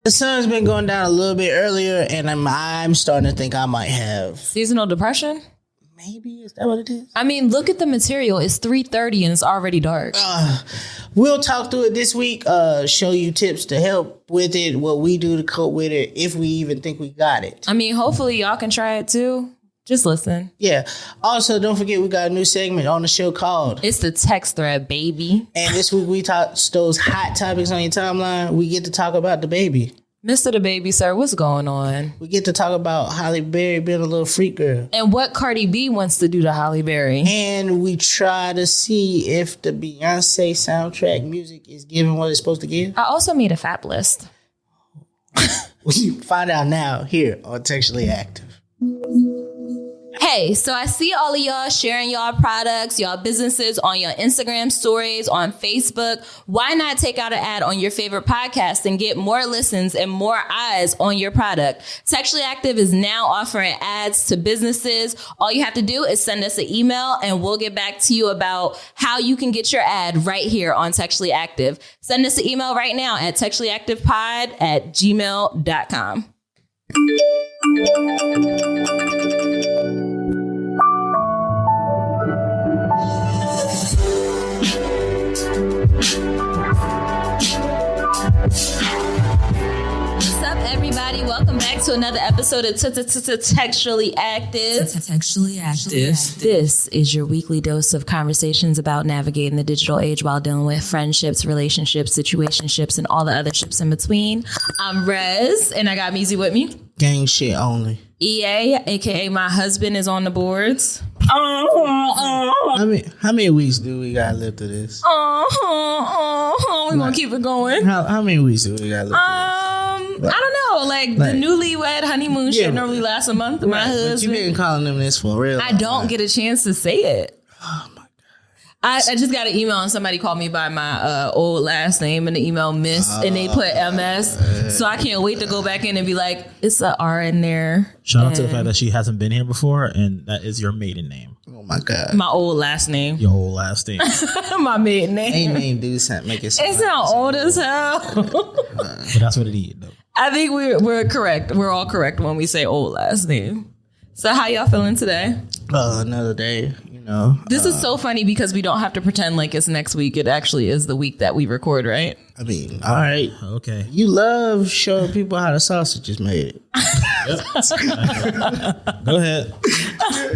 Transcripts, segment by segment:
The sun's been going down a little bit earlier, and I'm starting to think I might have seasonal depression. Maybe, is that what it is? I mean, look at the material. It's 3:30 and it's already dark. We'll talk through it this week. Show you tips to help with it, what we do to cope with it, if we even think we got it. I mean, hopefully y'all can try it too. Just listen. Yeah. Also, don't forget we got a new segment on the show called It's the Text Thread, baby. And this week we talk those hot topics on your timeline. We get to talk about the baby. Mr. The Baby, sir, what's going on? We get to talk about Halle Berry being a little freak girl. And what Cardi B wants to do to Halle Berry. And we try to see if the Beyonce soundtrack music is giving what it's supposed to give. I also made a fab list. We find out now here on Textually Active. Hey, so I see all of y'all sharing y'all products, y'all businesses on your Instagram stories, on Facebook. Why not take out an ad on your favorite podcast and get more listens and more eyes on your product? Textually Active is now offering ads to businesses. All you have to do is send us an email and we'll get back to you about how you can get your ad right here on Textually Active. Send us an email right now at textuallyactivepod@gmail.com. What's up, everybody? Welcome back to another episode of Textually Active. Textually Active. This is your weekly dose of conversations about navigating the digital age while dealing with friendships, relationships, situationships, and all the other ships in between. I'm Rezz, and I got Meezy with me. Gang shit only. EA, aka my husband, is on the boards. How many weeks do we got left of this? We're gonna keep it going. How many weeks do we got left of this? I don't know. Like the newlywed honeymoon shit normally lasts a month. My husband. But you been calling them this for real. I don't get a chance to say it. Oh my God. I just got an email and somebody called me by my old last name in the email, Miss, and they put MS. So I can't wait to go back in and be like, it's a R in there. Shout out to the fact that she hasn't been here before, and that is your maiden name. Oh my God. My old last name. Your whole last name. My maiden name. Ain't name do something make it sound. It sounds old as hell. But that's what it is, though. I think we're correct. We're all correct when we say old last name. So how y'all feeling today? Another day, you know. This is so funny because we don't have to pretend like it's next week. It actually is the week that we record, right? I mean, all right. Okay. You love showing people how the sausage is made. Go ahead.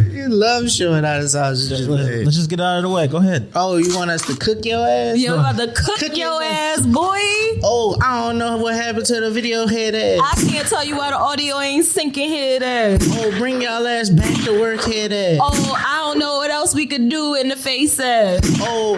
You love showing how the sausage is made. Let's just get out of the way. Go ahead. Oh, you want us to cook your ass? Yeah, we're about to cook your ass, boy. Oh, I don't know what happened to the video head ass. I can't tell you why the audio ain't syncing head ass. Oh, bring y'all ass back to work head ass. Oh, I don't know what else we could do in the face ass. Oh,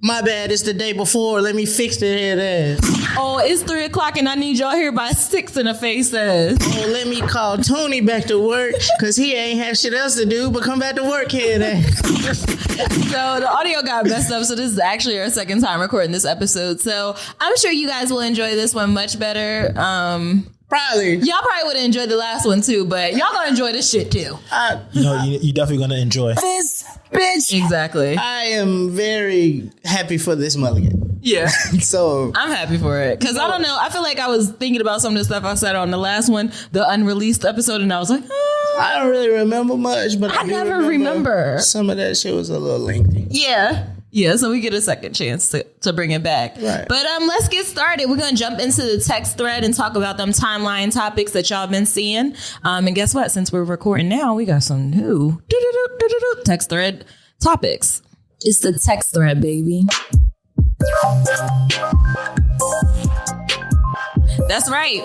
my bad. It's the day before. Let me fix the head ass. Oh, it's 3:00 and I need y'all here by 6 in the face ass. Oh, let me call Tony back to work because he ain't have shit else to do but come back to work head ass. So the audio got messed up. So this is actually our second time recording this episode. So I'm sure you guys will enjoy this one much better. Probably. Y'all probably would have enjoyed the last one too, but y'all gonna enjoy this shit too. You definitely gonna enjoy This bitch. Exactly. I am very happy for this mulligan. Yeah. So I'm happy for it. Because I don't know. I feel like I was thinking about some of the stuff I said on the last one, the unreleased episode, and I was like, I don't really remember much, but I do never remember. Some of that shit was a little lengthy. Yeah. Yeah, so we get a second chance to bring it back. Right. But let's get started. We're going to jump into the text thread and talk about them timeline topics that y'all been seeing. And guess what? Since we're recording now, we got some new text thread topics. It's the text thread, baby. That's right.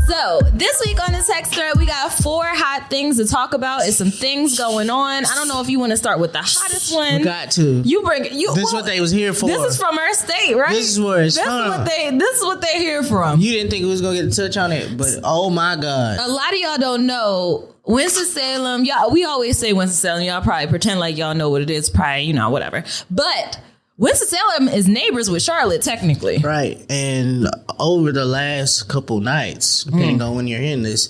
So this week on the text thread, we got 4 hot things to talk about. It's some things going on. I don't know if you want to start with the hottest one. We got to. You bring it. This is what they was here for. This is from our state, right? This is where it's from. This is what they're here from. You didn't think we was gonna get a touch on it, but oh my God. A lot of y'all don't know Winston-Salem. Y'all, we always say Winston-Salem. Y'all probably pretend like y'all know what it is. Probably, whatever. But Winston-Salem is neighbors with Charlotte, technically. Right. And over the last couple nights, depending on when you're in this,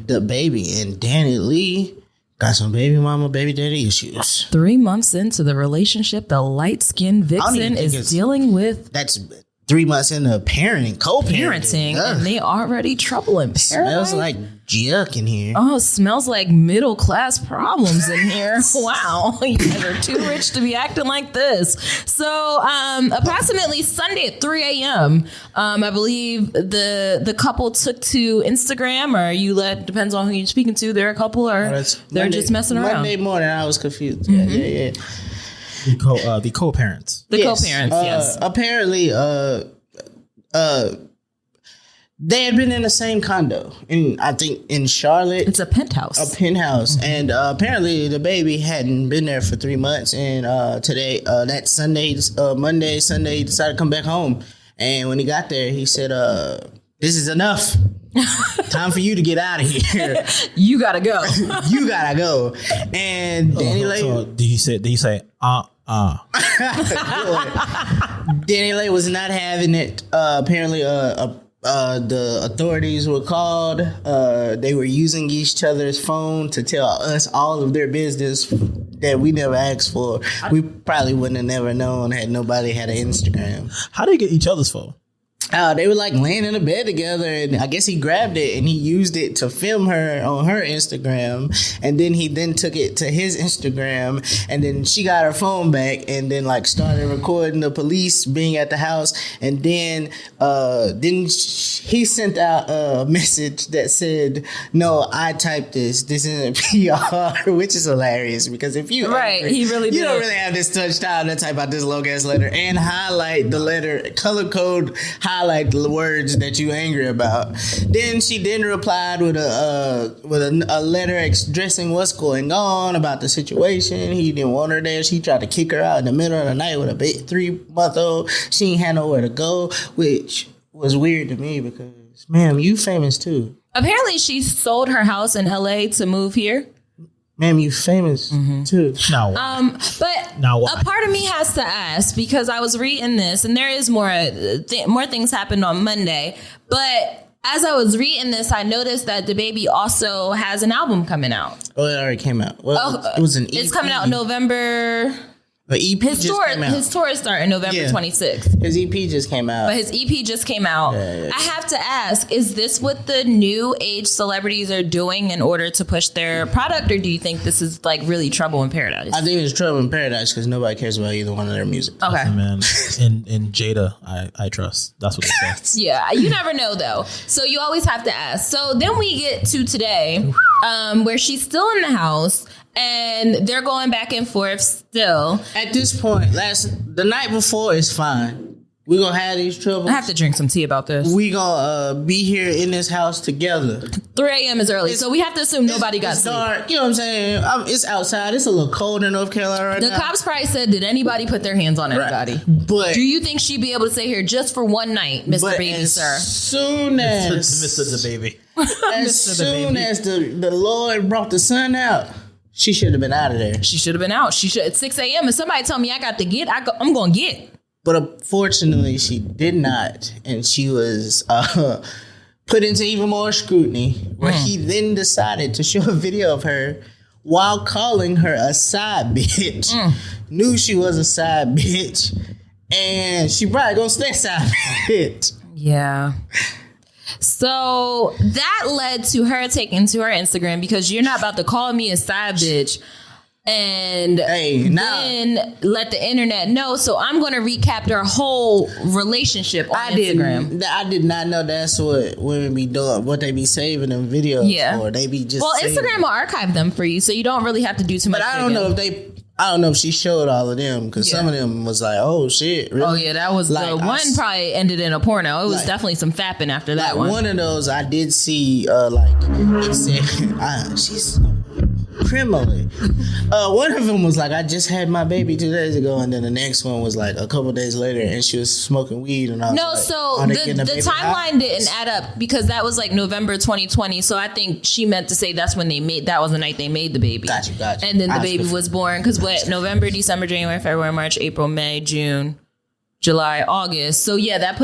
the baby and Danny Lee got some baby mama, baby daddy issues. 3 months into the relationship, the light-skinned vixen is dealing with... 3 months into co-parenting, and they already troubling paradise. Smells like yuck in here. Oh, it smells like middle class problems in here. Wow, you guys are too rich to be acting like this. So, approximately Sunday at 3 a.m., I believe the couple took to Instagram, or depends on who you're speaking to. They're a couple, or they're just messing around. Monday morning, I was confused. Yeah. The co-parents. Co-parents, yes. Apparently, they had been in the same condo, I think in Charlotte. It's a penthouse. Mm-hmm. And apparently the baby hadn't been there for 3 months. And today, that Monday, Sunday, he decided to come back home. And when he got there, he said, "This is enough. Time for you to get out of here. You gotta go. You gotta go." And Danny Lay. So did he say? Danny Lay was not having it. Apparently, the authorities were called. They were using each other's phone to tell us all of their business that we never asked for. We probably wouldn't have never known had nobody had an Instagram. How did they get each other's phone? They were like laying in a bed together, and I guess he grabbed it and he used it to film her on her Instagram, and then he took it to his Instagram, and then she got her phone back and then like started recording the police being at the house, and then he sent out a message that said, "No, I typed this. This isn't PR," which is hilarious because if you he really you don't really have this touch time to type out this long ass letter and highlight the letter, color code. Highlight the words that you angry about. Then she replied with a letter addressing what's going on about the situation. He didn't want her there. She tried to kick her out in the middle of the night with a 3-month-old. She ain't had nowhere to go, which was weird to me because, ma'am, you famous too. Apparently, she sold her house in LA to move here. Ma'am, you famous too. No. But now a part of me has to ask, because I was reading this, and there is more things happened on Monday. But as I was reading this, I noticed that the baby also has an album coming out. Oh, it already came out. Well, it was an EP. It's coming out in November. The EP his tour is starting November 26th. His EP just came out. But his EP just came out. Yeah. I have to ask, is this what the new age celebrities are doing in order to push their product, or do you think this is like really Trouble in Paradise? I think it's Trouble in Paradise because nobody cares about either one of their music. Okay. Listen, man, in Jada, I trust. That's what they say. Yeah, you never know though. So you always have to ask. So then we get to today, where she's still in the house. And they're going back and forth still. At this point, the night before is fine. We're going to have these troubles. I have to drink some tea about this. We going to be here in this house together. 3 a.m. is early, so we have to assume nobody got sleep. Dark, you know what I'm saying? It's outside. It's a little cold in North Carolina right now. The cops probably said, did anybody put their hands on anybody? Right. But do you think she'd be able to stay here just for one night, Mr. Baby, sir? As soon as Mr. The Baby. As soon as the Lord brought the sun out, she should have been out of there. She should have been out. At 6 a.m. If somebody tell me I got to get, I'm going to get. But unfortunately, she did not. And she was put into even more scrutiny, where he then decided to show a video of her while calling her a side bitch. Knew she was a side bitch. And she probably going to stay side bitch. Yeah. So that led to her taking to her Instagram, because you're not about to call me a side bitch and then let the internet know. So I'm going to recap their whole relationship on Instagram. I did not know that's what women be doing, what they be saving them videos for. They be just Instagram will archive them for you, so you don't really have to do too much. But I don't know if she showed all of them, because some of them was like, oh shit, really? Oh yeah, that was like, the one probably ended in a porno. It was definitely some fapping after that one. One of those I did see, it said, she's criminally. One of them was like, I just had my baby 2 days ago, and then the next one was like a couple days later, and she was smoking weed, and I was the timeline didn't add up, because that was like November 2020. So I think she meant to say that was the night they made the baby. Gotcha. And then the baby was born, because November, December, January, February, March, April, May, June, July, August. So yeah, that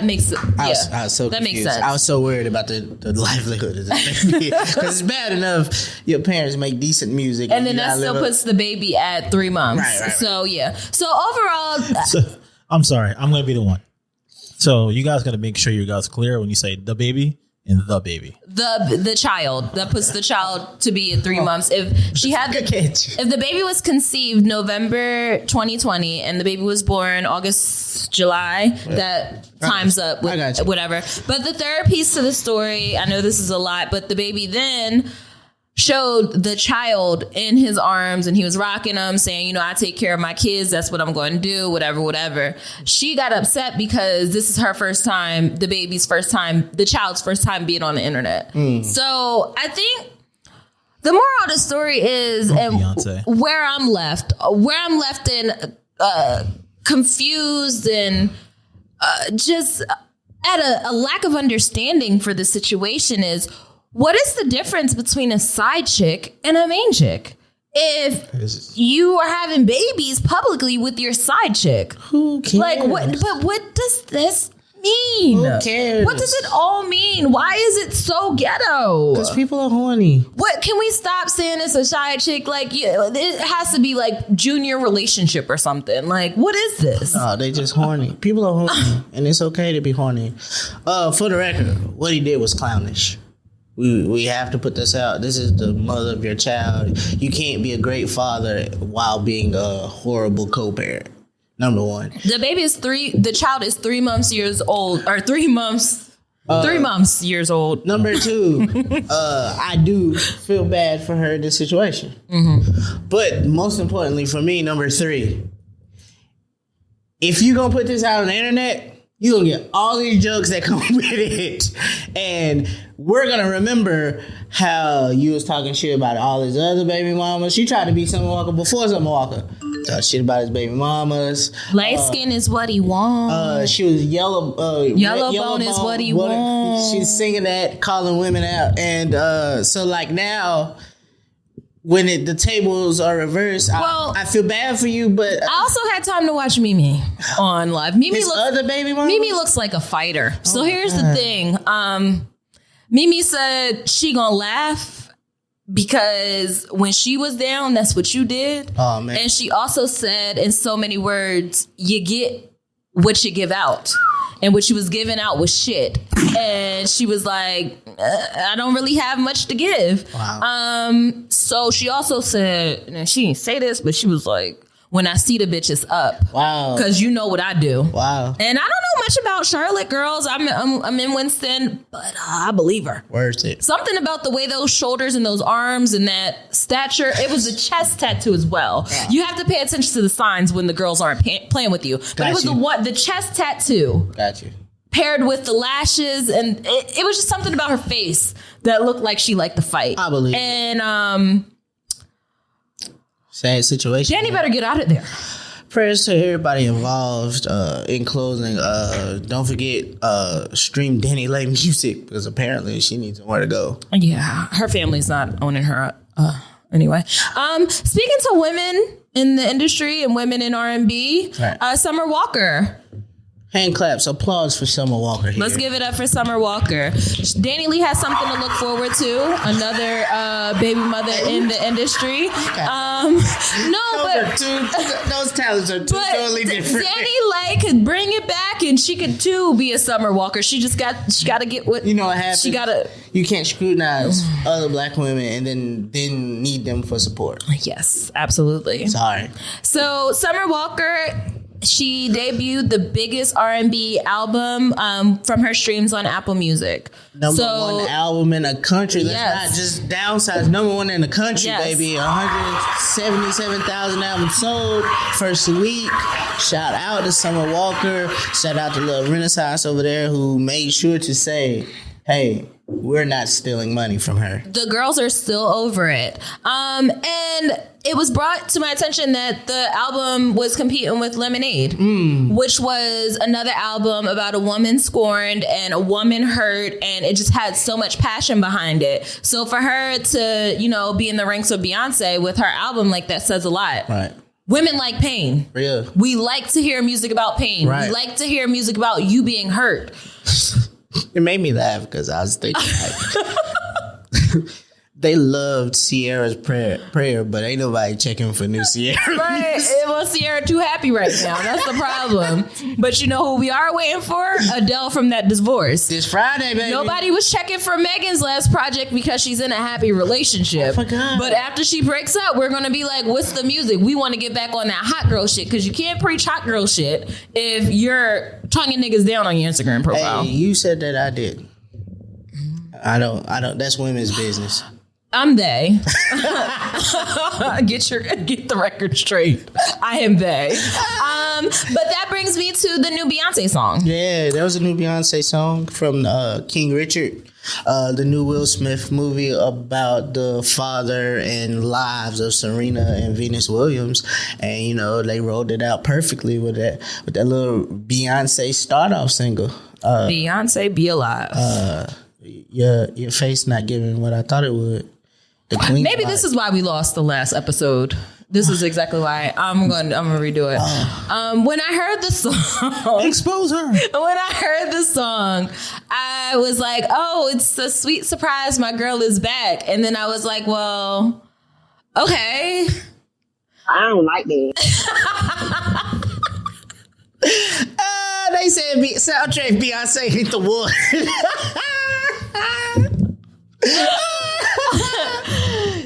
makes sense. I was so worried about the livelihood of the baby, because it's bad enough your parents make decent music, and then that still puts the baby at 3 months. Right. So yeah. So overall, I'm sorry. I'm going to be the one. So you guys got to make sure you guys clear when you say the baby and the baby. The child that puts the child to be at 3 months. If she had if the baby was conceived November 2020 and the baby was born July, that time's up with whatever. But the third piece to the story, I know this is a lot, but the baby then showed the child in his arms and he was rocking them, saying, I take care of my kids. That's what I'm going to do, whatever. She got upset because this is her first time, the baby's first time, the child's first time being on the internet. So I think the moral of the story is, and where I'm left in confused and just at a lack of understanding for the situation is, what is the difference between a side chick and a main chick? If you are having babies publicly with your side chick, who cares? But what does this mean? Who cares? What does it all mean? Why is it so ghetto? Because people are horny. What can we stop saying it's a side chick? It has to be like junior relationship or something. What is this? Oh, they just horny. People are horny, and it's okay to be horny. For the record, what he did was clownish. We have to put this out. This is the mother of your child. You can't be a great father while being a horrible co-parent. Number one. The child is 3 months years old, or 3 months. 3 months years old. Number two, I do feel bad for her in this situation. But most importantly for me, number three, if you gonna put this out on the internet, you're going to get all these jokes that come with it. And we're going to remember how you was talking shit about all his other baby mamas. She tried to be Summer Walker before Summer Walker. Talked shit about his baby mamas. Light skin is what he wants. She was yellow bone is what he wants. She's singing that, calling women out. And so now, when the tables are reversed, I feel bad for you, but I also had time to watch Mimi on live. Other baby mama? Mimi looks like a fighter. So here's the thing. Mimi said she gonna laugh because when she was down, that's what you did. Oh, man. And she also said in so many words, you get what you give out. And what she was giving out was shit. And she was like, I don't really have much to give. Wow. So she also said, and she didn't say this, but she was like, when I see the bitches up. Wow. Because you know what I do. Wow. And I don't know much about Charlotte girls. I'm in Winston, but I believe her. Worth it. Something about the way those shoulders and those arms and that stature. It was a chest tattoo as well. Yeah. You have to pay attention to the signs when the girls aren't playing with you. But it was the chest tattoo. Got you. Paired with the lashes, and it was just something about her face that looked like she liked to fight. I believe. And sad situation. Danny better get out of there. Prayers to everybody involved. In closing, don't forget stream Danny Lay music because apparently she needs somewhere to go. Yeah, her family's not owning her. Anyway, speaking to women in the industry and women in R&B, right. Summer Walker. Hand claps, applause for Summer Walker here. Let's give it up for Summer Walker. Danny Lee has something to look forward to. Another baby mother in the industry. Those talents are totally different. Danny Lee could bring it back, and she could too be a Summer Walker. She got to get what you know. What happens? You can't scrutinize other black women and then need them for support. Yes, absolutely. Sorry. So Summer Walker. She debuted the biggest R&B album from her streams on Apple Music. Number one album in the country. That's not just downsized. Number one in the country, baby. 177,000 albums sold. First week. Shout out to Summer Walker. Shout out to Lil Renaissance over there who made sure to say, hey, we're not stealing money from her. The girls are still over it. And it was brought to my attention that the album was competing with Lemonade, which was another album about a woman scorned and a woman hurt, and it just had so much passion behind it. So for her to, be in the ranks of Beyonce with her album like that says a lot. Right. Women like pain. Real. We like to hear music about pain. Right. We like to hear music about you being hurt. It made me laugh because I was thinking They loved Sierra's prayer, but ain't nobody checking for new Sierra. Right. Well, Sierra too happy right now. That's the problem. But you know who we are waiting for? Adele from that divorce. This Friday, baby. Nobody was checking for Megan's last project because she's in a happy relationship. I forgot. But after she breaks up, we're going to be like, what's the music? We want to get back on that hot girl shit because you can't preach hot girl shit if you're tonguing niggas down on your Instagram profile. Hey, you said that I did. I don't. That's women's business. I'm they. Get the record straight. I am they. But that brings me to the new Beyonce song. Yeah, there was a new Beyonce song from King Richard, the new Will Smith movie about the father and lives of Serena and Venus Williams, and you know they rolled it out perfectly with that little Beyonce start off single. Beyonce, Be Alive. Your face not giving what I thought it would. Maybe this is why we lost the last episode. This is exactly why. I'm gonna redo it. When I heard the song, Expose her. When I heard the song, I was like, "Oh, it's a sweet surprise. My girl is back." And then I was like, "Well, okay." I don't like that. They said soundtrack Beyonce hit the wood.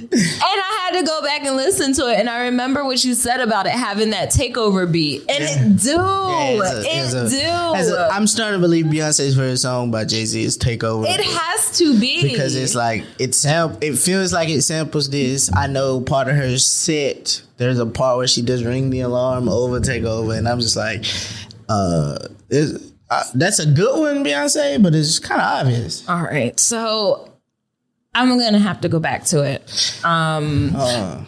And I had to go back and listen to it, and I remember what you said about it having that takeover beat, and it do. I'm starting to believe Beyonce's first song by Jay-Z is Takeover. It has to be because it's like it feels like it samples this. I know part of her set. There's a part where she does Ring the Alarm over Takeover, and I'm just like, that's a good one, Beyonce, but it's kind of obvious. All right, so I'm gonna have to go back to it. Sometimes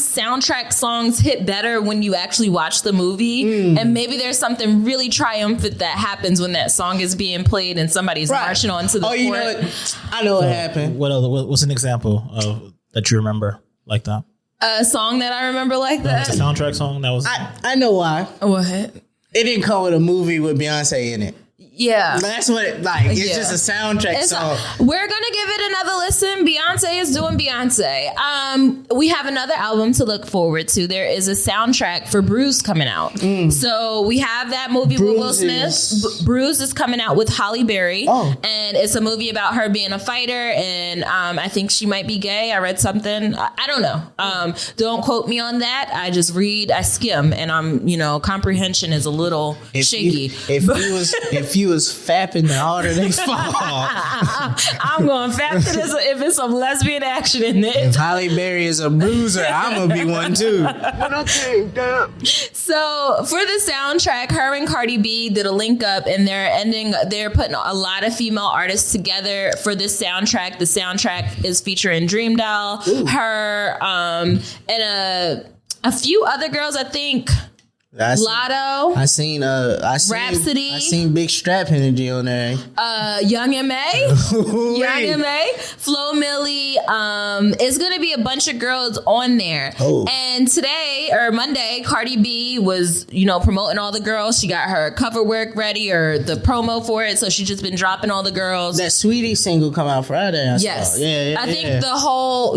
soundtrack songs hit better when you actually watch the movie, and maybe there's something really triumphant that happens when that song is being played and somebody's marching onto the court. You know what? I know what happened. What's an example of that you remember like that? A song that I remember like that? It's a soundtrack song that was. I know why. What? It didn't come with a movie with Beyonce in it. Yeah. That's what it's just a soundtrack song. We're going to give it another listen. Beyonce is doing Beyonce. We have another album to look forward to. There is a soundtrack for Bruise coming out. So we have that movie with Will Smith. Bruise is coming out with Halle Berry. And it's a movie about her being a fighter. And I think she might be gay. I read something. I don't know. Don't quote me on that. I just read, I skim. And comprehension is a little shaky. If you was fapping, the harder they fall. I'm going to fap to this if it's some lesbian action in it. If Halle Berry is a bruiser, I'm going to be one too. So for the soundtrack, her and Cardi B did a link up, and they're putting a lot of female artists together for this soundtrack. The soundtrack is featuring Dream Doll, her, and a few other girls, I think. Lotto. I seen Rhapsody. I seen Big Strap Energy on there. Young M.A. Flo Milli. It's gonna be a bunch of girls on there. And today or Monday, Cardi B was promoting all the girls. She got her cover work ready or the promo for it. So she's just been dropping all the girls. That Sweetie single come out Friday. Yes. I think the whole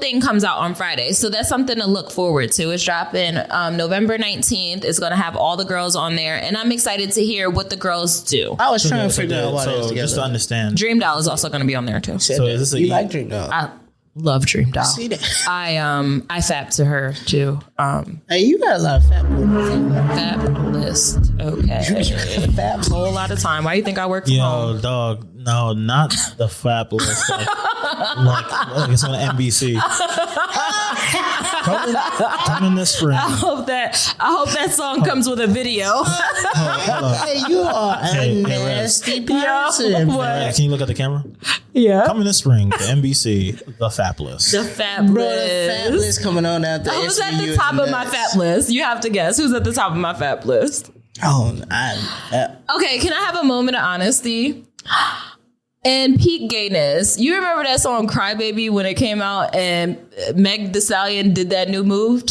thing comes out on Friday. So that's something to look forward to. It's dropping November 19th. It's going to have all the girls on there, and I'm excited to hear what the girls do. I was trying to figure out why so just to understand. Dream Doll is also going to be on there too. So is this you like Dream Doll? I love Dream Doll. See that? I fap to her too. Hey, you got a lot of fap list. Okay. Fap a whole lot of time. Why do you think I work from home? Yo, dog. No, not the fap list. Like it's on NBC. Come in this spring. I hope that song comes with a video. Hey, you are a nasty person. Can you look at the camera? Yeah. Come in the spring to NBC, the fap list. The fap list. The fap list coming on out there. Who's at the top of my fap list? You have to guess. Who's at the top of my fap list? Okay, can I have a moment of honesty? And peak gayness. You remember that song Crybaby when it came out and Meg Thee Stallion did that new move?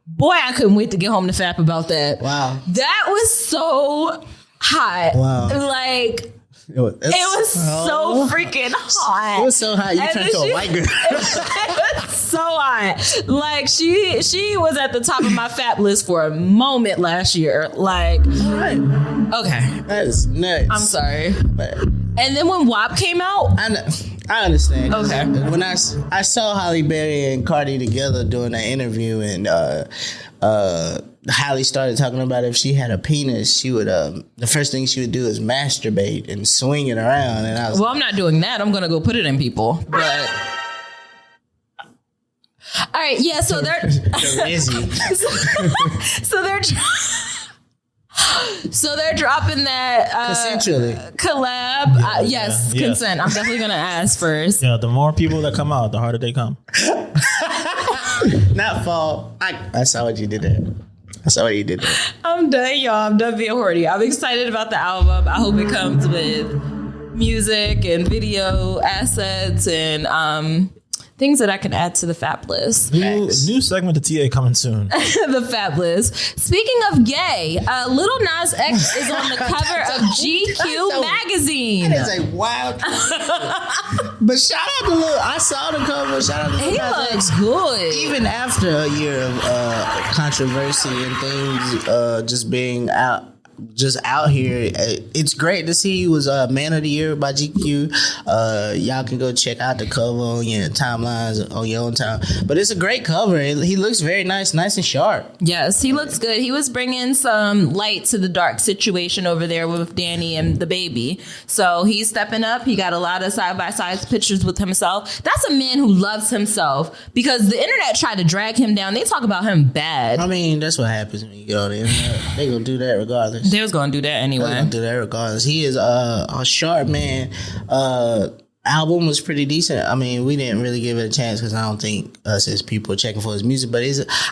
Boy, I couldn't wait to get home to fap about that. Wow. That was so hot. Wow. Like, It was so freaking hot. It was so hot. You And turned then to a white girl. It was so hot. Like she was at the top of my fat list for a moment last year. Like, Right. okay, That is nuts. I'm sorry. But And then when WAP came out, I understand. Okay. When I saw Halle Berry and Cardi together doing that interview, and Halle started talking about if she had a penis, she would the first thing she would do is masturbate and swing it around. And I was well, I'm not doing that. I'm gonna go put it in people. But all right, yeah. So they're so they're dropping that consensually. collab. Yes, yeah. consent. I'm definitely gonna ask first. Yeah, the more people that come out, the harder they come. Not fall. I saw what you did there. I saw what you did there. I'm done, y'all. I'm done being horny. I'm excited about the album. I hope it comes with music and video assets and things that I can add to the Fab list. New segment to TA coming soon. The Fab list. Speaking of gay, Lil Nas X is on the cover of GQ magazine. That is a wild. But shout out to Lil. I saw the cover. Shout out to Lil He Nas looks X. good. Even after a year of controversy and things just being out here, it's great to see he was Man of the Year by GQ. Y'all can go check out the cover on your timelines on your own time. But it's a great cover. He looks very nice and sharp. Yes, he looks good. He was bringing some light to the dark situation over there with Danny and the baby. So he's stepping up. He got a lot of side-by-side pictures with himself. That's a man who loves himself, because the internet tried to drag him down. They talk about him bad. I mean, that's what happens when you get on the internet. They gonna do that regardless. They was going to do that They're anyway. gonna do that regardless. He is a sharp man. Album was pretty decent. I mean, we didn't really give it a chance because I don't think us as people are checking for his music. But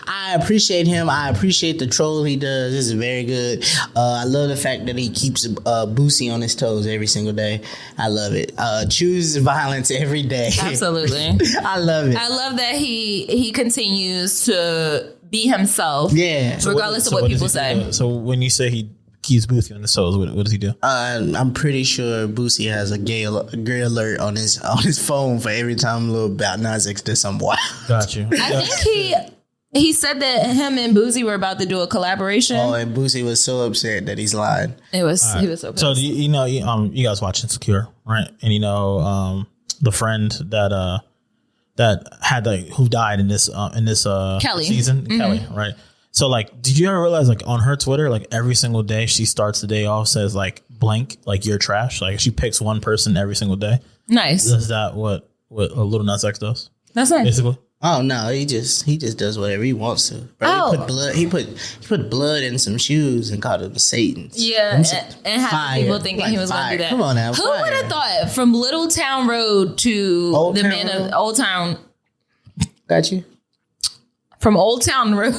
I appreciate him. I appreciate the troll he does. This is very good. I love the fact that he keeps Boosie on his toes every single day. I love it. Choose violence every day. Absolutely. I love it. I love that he continues to be himself. Yeah. Regardless of what people say. So when you say he keeps Boosie on the toes, what does he do? I'm pretty sure Boosie has a gay alert on his phone for every time Lil Nas X does something wild. Got you. I think he said that him and Boosie were about to do a collaboration. Oh, and Boosie was so upset that he's lying. He was so pissed. So you guys watch Insecure, right? And the friend that had who died in this Kelly. season, Kelly, right? So did you ever realize on her Twitter, every single day she starts the day off says blank, you're trash. She picks one person every single day. Nice. Is that what Lil Nas X does? That's nice. Basically. Oh no, he just does whatever he wants to. Bro, Oh. He put blood in some shoes and called them Satan's. Yeah, and had people thinking he was going to do that. Come on now, Who fire. would have thought from Little Town Road to Old the Town man Road? of Old Town, Got you. from Old Town Road,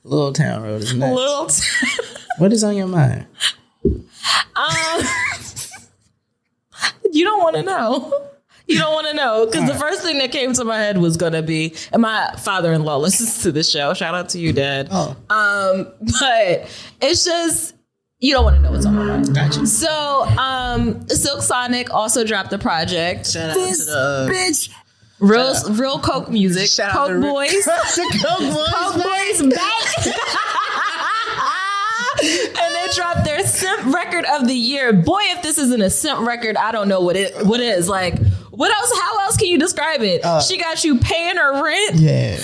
Little Town Road is nuts. Little Town. What is on your mind? You don't want to know. You don't want to know, because the first thing that came to my head was going to be, and my father-in-law listens to the show. Shout out to you, Dad. Oh, But it's just, you don't want to know what's on my mind. got you. So, Silk Sonic also dropped a project. Shout out to the bitch. Real Coke music. Shout out Coke to Boys. the Coke Boys. Coke Boys back. And they dropped their simp record of the year. Boy, if this isn't a simp record, I don't know what is. What else? How else can you describe it? She got you paying her rent. Yeah.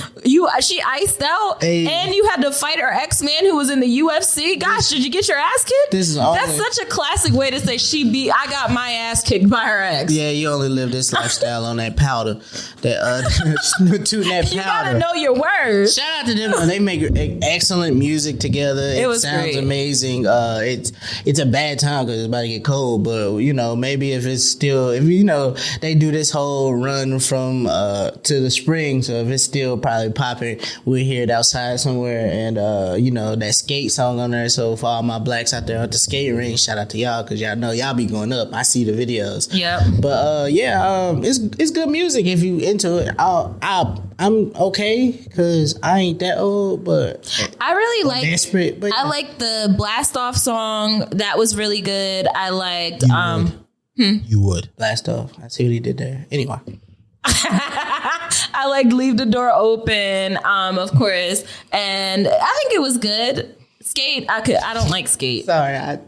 She iced out, Hey. and you had to fight her ex-man who was in the UFC. Gosh, did you get your ass kicked? That's such a classic way to say I got my ass kicked by her ex. Yeah, you only live this lifestyle on that powder. That tune that powder. You gotta know your words. Shout out to them. They make excellent music together. It was sounds great. amazing. It's a bad time because it's about to get cold. But maybe if they do this whole run from to the spring. So if it's still probably popping, we'll hear it outside somewhere. And that skate song on there. So for all my blacks out there at the skate ring, shout out to y'all because y'all know y'all be going up. I see the videos. Yep. But it's good music if you into it. I'm okay because I ain't that old, but I really like. desperate. But I like the Blast Off song. That was really good. I liked You would. Blast off. I see what he did there. Anyway. I like leave the door open, of course, and I think it was good. Skate, I don't like skate. Sorry, I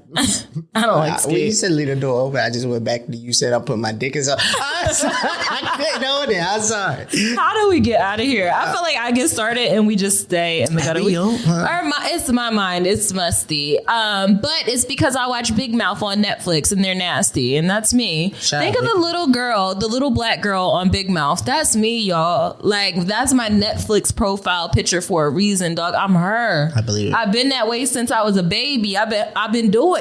don't like skate. When you said leave the door open, I just went back to you said I put my dick in something. I'm sorry. I couldn't know that. I'm sorry. How do we get out of here? I feel like I get started and we just stay in the gutter. It's my mind. It's musty. But it's because I watch Big Mouth on Netflix and they're nasty, and that's me. Think of the little girl, the little black girl on Big Mouth. That's me, y'all. Like, that's my Netflix profile picture for a reason, dog. I'm her. I believe it. I've been that way since I was a baby. I've been doing,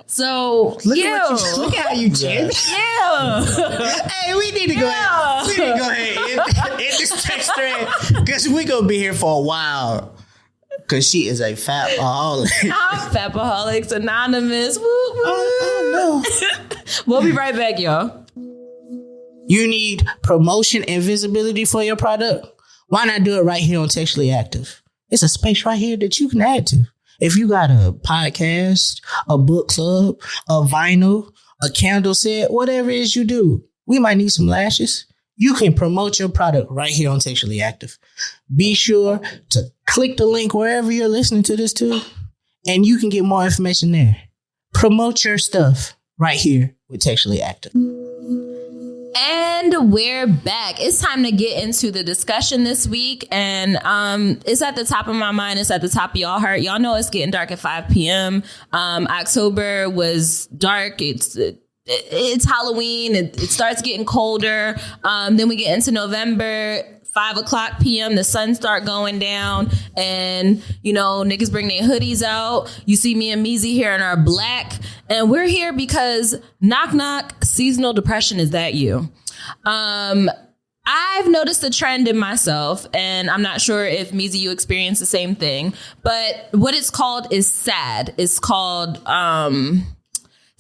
So look at how you change. Yeah. Hey, we need to go ahead. We need to go ahead and this text thread because we gonna be here for a while. Cause she is a fat-aholic. I'm Fat-aholics Anonymous. Woo, woo. Oh no. We'll be right back, y'all. You need promotion and visibility for your product? Why not do it right here on Textually Active? It's a space right here that you can add to. If you got a podcast, a book club, a vinyl, a candle set, whatever it is you do, we might need some lashes. You can promote your product right here on Textually Active. Be sure to click the link wherever you're listening to this to, and you can get more information there. Promote your stuff right here with Textually Active. And we're back. It's time to get into the discussion this week. And it's at the top of my mind. It's at the top of y'all heart. Y'all know it's getting dark at 5 p.m. October was dark. It's Halloween. It starts getting colder. Then we get into November. 5 o'clock p.m. the sun start going down, and niggas bring their hoodies out. You see me and Meezy here in our black, and we're here because knock knock, seasonal depression. Is that you? I've noticed a trend in myself, and I'm not sure if Meezy you experience the same thing, but what it's called is S.A.D. It's called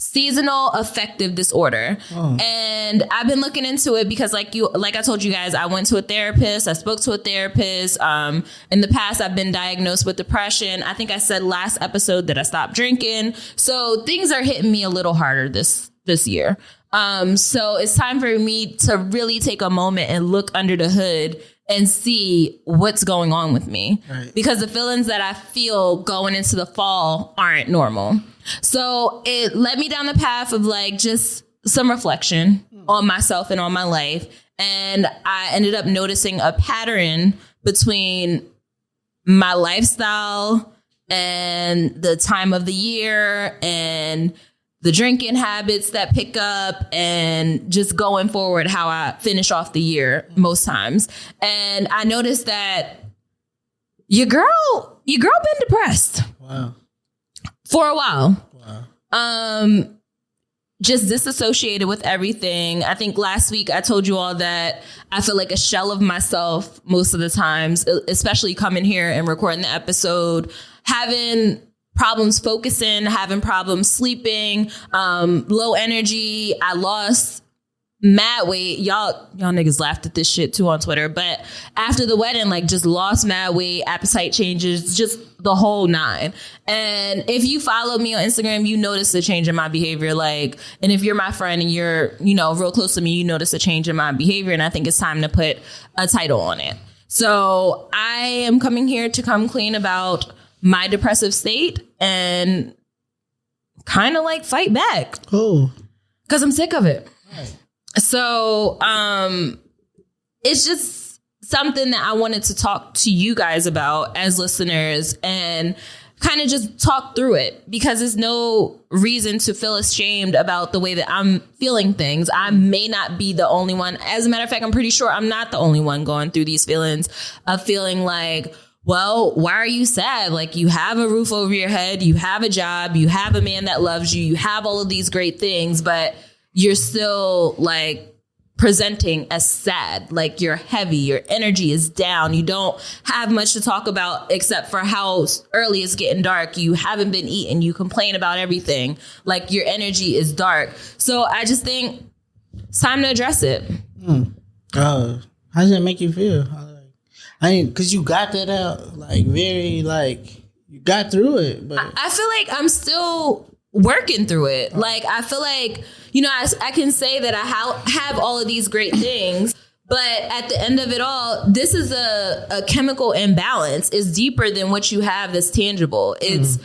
seasonal affective disorder. And I've been looking into it because like I told you guys, I went to a therapist. I spoke to a therapist. In the past, I've been diagnosed with depression. I think I said last episode that I stopped drinking. So things are hitting me a little harder this year. So it's time for me to really take a moment and look under the hood and see what's going on with me. Right. Because the feelings that I feel going into the fall aren't normal. So it led me down the path of like just some reflection on myself and on my life. And I ended up noticing a pattern between my lifestyle and the time of the year and the drinking habits that pick up and just going forward how I finish off the year most times. And I noticed that your girl been depressed. Wow. For a while. Wow. Just disassociated with everything. I think last week I told you all that I feel like a shell of myself most of the times, especially coming here and recording the episode, having problems focusing, having problems sleeping, low energy. I lost mad weight. Y'all niggas laughed at this shit too on Twitter. But after the wedding, like just lost mad weight, appetite changes, just the whole nine. And if you follow me on Instagram, you notice a change in my behavior. Like, and if you're my friend and you're, real close to me, you notice a change in my behavior. And I think it's time to put a title on it. So I am coming here to come clean about my depressive state and kind of like fight back. Oh, because I'm sick of it. Right. So it's just something that I wanted to talk to you guys about as listeners and kind of just talk through it, because there's no reason to feel ashamed about the way that I'm feeling things. I may not be the only one. As a matter of fact, I'm pretty sure I'm not the only one going through these feelings of feeling like, well, why are you sad? Like, you have a roof over your head, you have a job, you have a man that loves you, you have all of these great things, but you're still like presenting as sad, like you're heavy, your energy is down, you don't have much to talk about except for how early it's getting dark, you haven't been eating, you complain about everything, like your energy is dark. So I just think it's time to address it. How does that make you feel? Because you got that out, like, very, like, you got through it. But I feel like I'm still working through it. Like, I feel like, you know, I can say that I have all of these great things, but at the end of it all, this is a chemical imbalance. It's deeper than what you have that's tangible. It's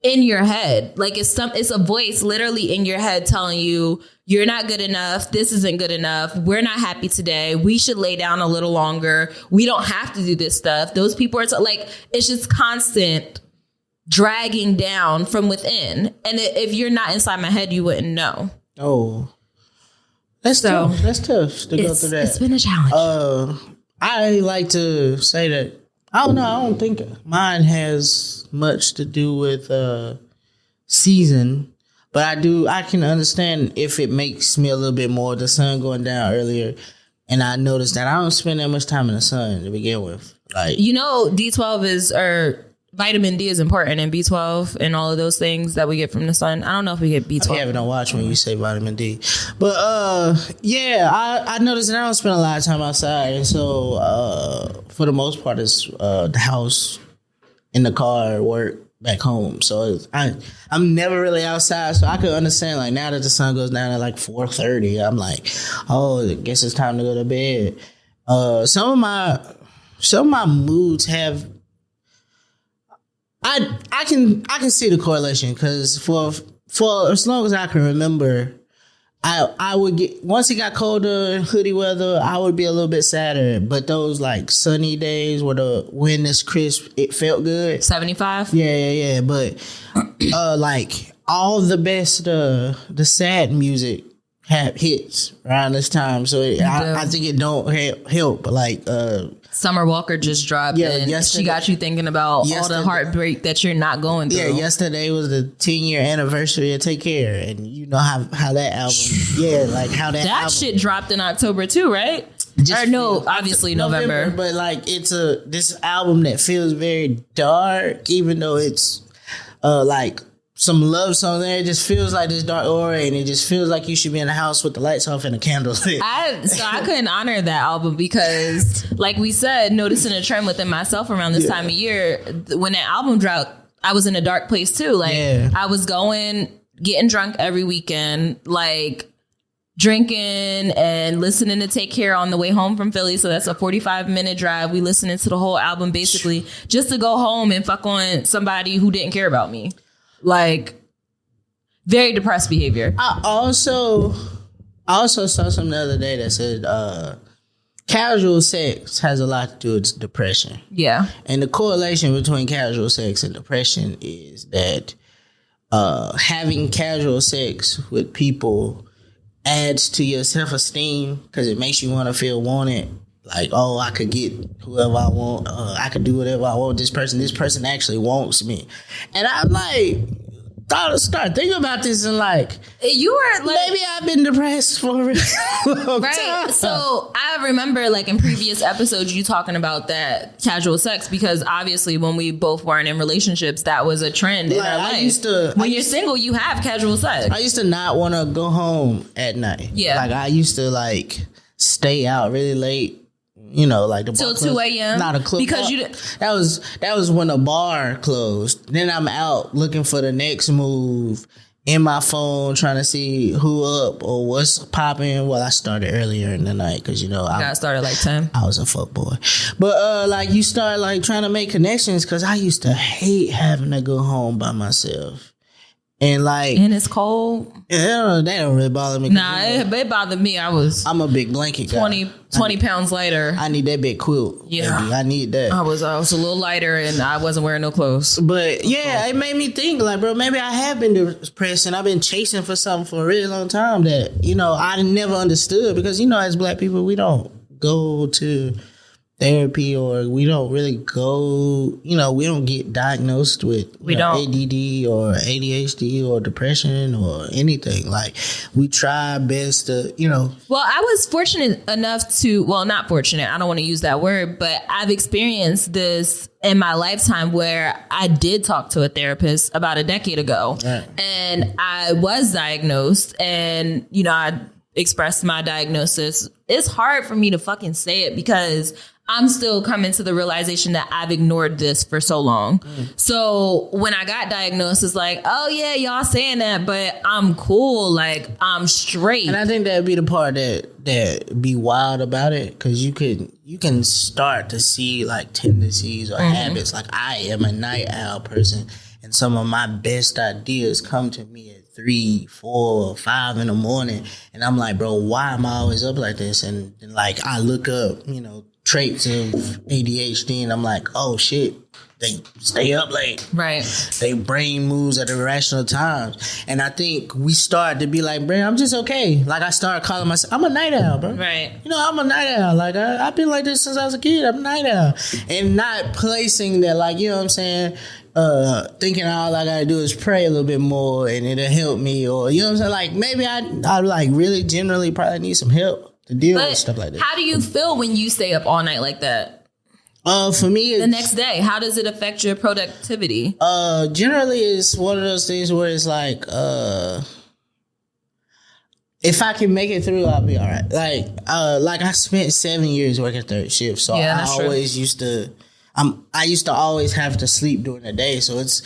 in your head. Like, it's a voice literally in your head telling you, you're not good enough. This isn't good enough. We're not happy today. We should lay down a little longer. We don't have to do this stuff. Those people are like, it's just constant dragging down from within. And if you're not inside my head, you wouldn't know. Oh, that's tough. That's tough to go through that. It's been a challenge. I like to say that, I don't know, I don't think mine has much to do with season, but I can understand if it makes me a little bit more, the sun going down earlier, and I noticed that I don't spend that much time in the sun to begin with. Like, you know, D12 vitamin D is important, and B12 and all of those things that we get from the sun. I don't know if we get B12. I haven't watched when you say vitamin D. But yeah, I noticed that I don't spend a lot of time outside. And so for the most part, it's the house, in the car, work, back home. So I'm never really outside. So I could understand, like, now that the sun goes down at like 4:30, I'm like, oh, I guess it's time to go to bed. Some of my moods have, I can see the correlation, because for as long as I can remember, I would get, once it got colder and hoodie weather, I would be a little bit sadder. But those like sunny days where the wind is crisp, it felt good. 75? Yeah. But like all the best the sad music have hits around this time, so I think it don't help. Like Summer Walker just dropped, and she got you thinking about all the heartbreak that you're not going through. Yeah, yesterday was the 10-year anniversary of Take Care, and you know how that album, like how that album, shit dropped in October too, right? Or no, obviously November. But like it's this album that feels very dark, even though it's like some love song there. It just feels like this dark aura, and it just feels like you should be in the house with the lights off and the candles lit. I couldn't honor that album because, like we said, noticing a trend within myself around this time of year, when that album dropped, I was in a dark place too. Like I was getting drunk every weekend, like drinking and listening to Take Care on the way home from Philly. So that's a 45-minute drive. We listening to the whole album basically just to go home and fuck on somebody who didn't care about me. Like, very depressed behavior. I also saw something the other day that said casual sex has a lot to do with depression. Yeah. And the correlation between casual sex and depression is that having casual sex with people adds to your self-esteem because it makes you want to feel wanted. Like, oh, I could get whoever I want. I could do whatever I want. This person actually wants me. And I'm like, start thinking about this and like, you were like, maybe I've been depressed for a really long right time. So I remember like in previous episodes you talking about that casual sex, because obviously when we both weren't in relationships, that was a trend in our life. When you're single, you have casual sex. I used to not want to go home at night. Yeah. Like I used to like stay out really late. You know, like the till bar 2 a.m. Not a club. Because that was when the bar closed. Then I'm out looking for the next move in my phone, trying to see who up or what's popping. Well, I started earlier in the night because I got started like 10. I was a fuck boy, but like you start like trying to make connections because I used to hate having to go home by myself. And like, and it's cold. Yeah, they don't really bother me. Nah, it bothered me. I'm a big blanket guy. 20 pounds lighter. I need that big quilt. Yeah, baby. I need that. I was a little lighter and I wasn't wearing no clothes. But yeah, it made me think like, bro, maybe I have been depressed and I've been chasing for something for a really long time that I never understood because as Black people we don't go to therapy or we don't really go, we don't get diagnosed with ADD or ADHD or depression or anything. Like we try best to, Well, I was fortunate enough not fortunate, I don't want to use that word, but I've experienced this in my lifetime where I did talk to a therapist about a decade ago. Right. And I was diagnosed and, I expressed my diagnosis. It's hard for me to fucking say it because I'm still coming to the realization that I've ignored this for so long. So when I got diagnosed, it's like, oh yeah, y'all saying that, but I'm cool. Like, I'm straight. And I think that'd be the part that be wild about it, because you can start to see like tendencies or habits. Like, I am a night owl person, and some of my best ideas come to me at 3, 4, 5 in the morning, and I'm like, bro, why am I always up like this? And like, I look up, traits of ADHD, and I'm like, oh shit, they stay up late. Right. They brain moves at irrational times. And I think we start to be like, bro, I'm just okay. Like, I started calling myself, I'm a night owl, bro. Right. I'm a night owl. Like, I've been like this since I was a kid. I'm a night owl. And not placing that, like, you know what I'm saying? Thinking all I gotta do is pray a little bit more and it'll help me. Or, you know what I'm saying? Like, maybe I like really generally probably need some help to deal with stuff like that. How do you feel when you stay up all night like that? For me, the next day, how does it affect your productivity? Generally, it's one of those things where it's like, if I can make it through, I'll be all right. Like I spent 7 years working third shift, so I always used to. I used to always have to sleep during the day, so it's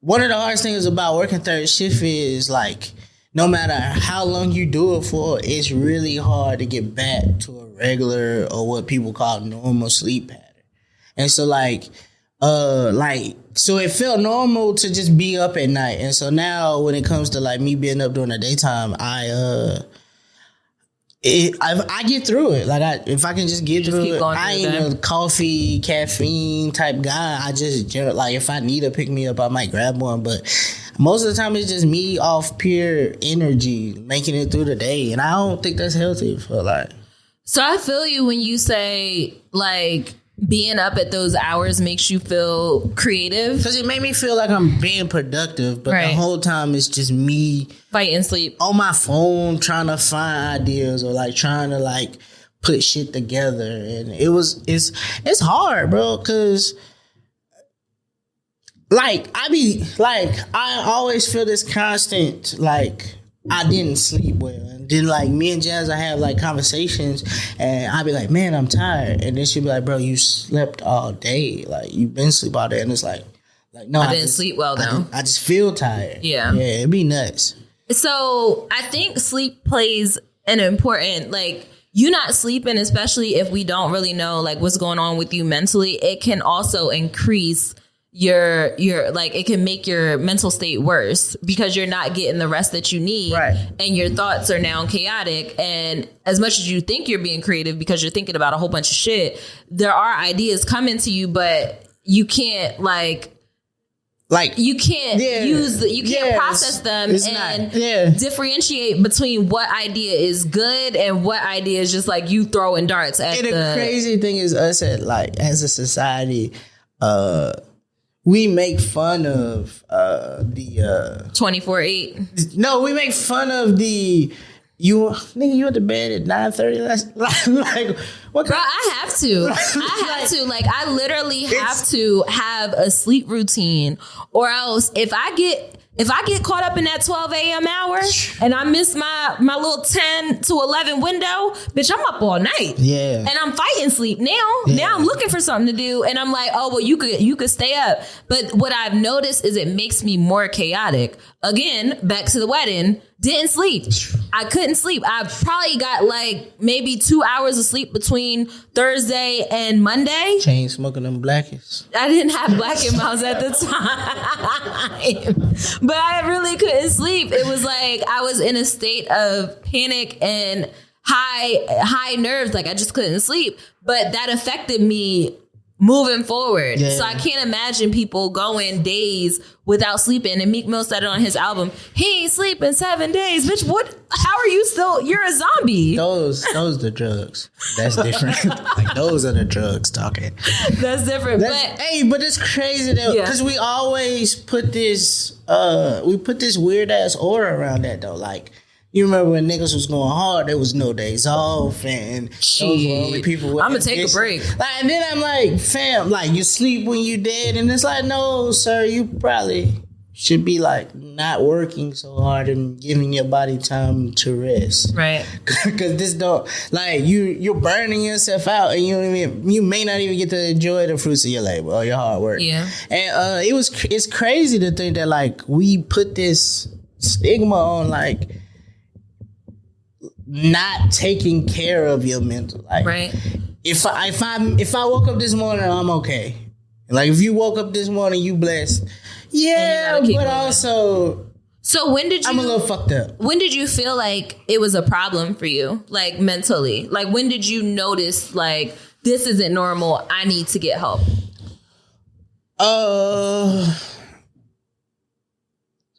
one of the hardest things about working third shift is like, no matter how long you do it for, it's really hard to get back to a regular or what people call normal sleep pattern. And so so it felt normal to just be up at night. And so now when it comes to like me being up during the daytime, I get through it. Like, if I can just get through it, I ain't a coffee, caffeine type guy. I just, like, if I need to pick me up, I might grab one. But most of the time, it's just me off pure energy, making it through the day. And I don't think that's healthy for life. So I feel you when you say, like, being up at those hours makes you feel creative. Because it made me feel like I'm being productive, but the whole time it's just me fighting sleep on my phone, trying to find ideas or like trying to like put shit together. And it's hard, bro, because like I always feel this constant like I didn't sleep well. And then like me and Jazz, I have like conversations and I'd be like, man, I'm tired. And then she'd be like, bro, you slept all day. Like, you've been asleep all day. And it's like no, I didn't sleep well though. I just feel tired. Yeah. Yeah, it'd be nuts. So I think sleep plays an important, like, you not sleeping, especially if we don't really know like what's going on with you mentally, it can also increase your like, it can make your mental state worse because you're not getting the rest that you need. Right. And your thoughts are now chaotic. And as much as you think you're being creative because you're thinking about a whole bunch of shit, there are ideas coming to you, but you can't you can't process them and differentiate between what idea is good and what idea is just like you throwing darts at the crazy thing is us as a society, we make fun of the 24/8. No, we make fun of the you went to bed at 9:30. Like what? Bro, I have to. Like, I literally have to have a sleep routine, or else if I get caught up in that 12 a.m. hour and I miss my little 10 to 11 window, bitch, I'm up all night. Yeah. And I'm fighting sleep now. Yeah. Now I'm looking for something to do. And I'm like, oh, well, you could stay up. But what I've noticed is it makes me more chaotic. Again, back to the wedding, didn't sleep. I couldn't sleep. I probably got like maybe 2 hours of sleep between Thursday and Monday. Chain smoking them blackies. I didn't have Black and Mouse at the time. But I really couldn't sleep. It was like I was in a state of panic and high nerves. Like, I just couldn't sleep. But that affected me moving forward. Yeah. So I can't imagine people going days without sleeping. And Meek Mill said it on his album, he ain't sleeping 7 days. Bitch, what? How are you still? You're a zombie. Those the drugs. That's different. Like, those are the drugs talking. That's different. But it's crazy though, because we always put this weird ass aura around that though. Like, you remember when niggas was going hard, there was no days off, and those were only people. I'm gonna take a break. And then I'm like, fam, like, you sleep when you dead, and it's like, no, sir, you probably should be like not working so hard and giving your body time to rest. Right. Because this don't like you're burning yourself out, and you may not even get to enjoy the fruits of your labor or your hard work. Yeah. And it's crazy to think that like we put this stigma on like not taking care of your mental life. Right. If I woke up this morning, I'm okay. Like if you woke up this morning, you blessed. Yeah, but also. So when did you? I'm a little fucked up. When did you feel like it was a problem for you, like mentally? Like when did you notice like this isn't normal? I need to get help. I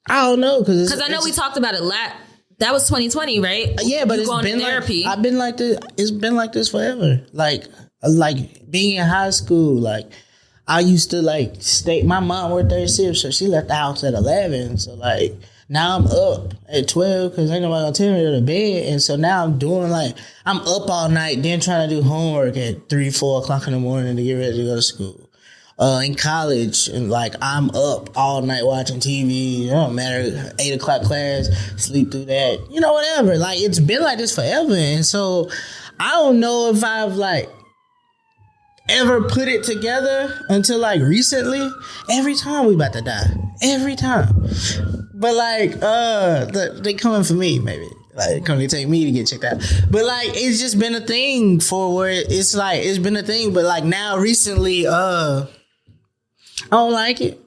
don't know because I know we talked about it that was 2020, right? Yeah, but you it's going been to therapy. I've been like this. It's been like this forever. Like being in high school, like. I used to like stay. My mom worked 36, so she left the house at 11. So like now I'm up at 12 because ain't nobody gonna tell me to go to bed. And so now I'm up all night, then trying to do homework at 3, 4 o'clock in the morning to get ready to go to school. In college, and like I'm up all night watching TV. It don't matter. 8 o'clock class, sleep through that. Whatever. Like it's been like this forever. And so I don't know if I've like ever put it together until like recently. Every time we about to die. Every time. But like they coming for me maybe. Like come to take me to get checked out. But like it's just been a thing for where it's like it's been a thing, but like now recently I don't like it.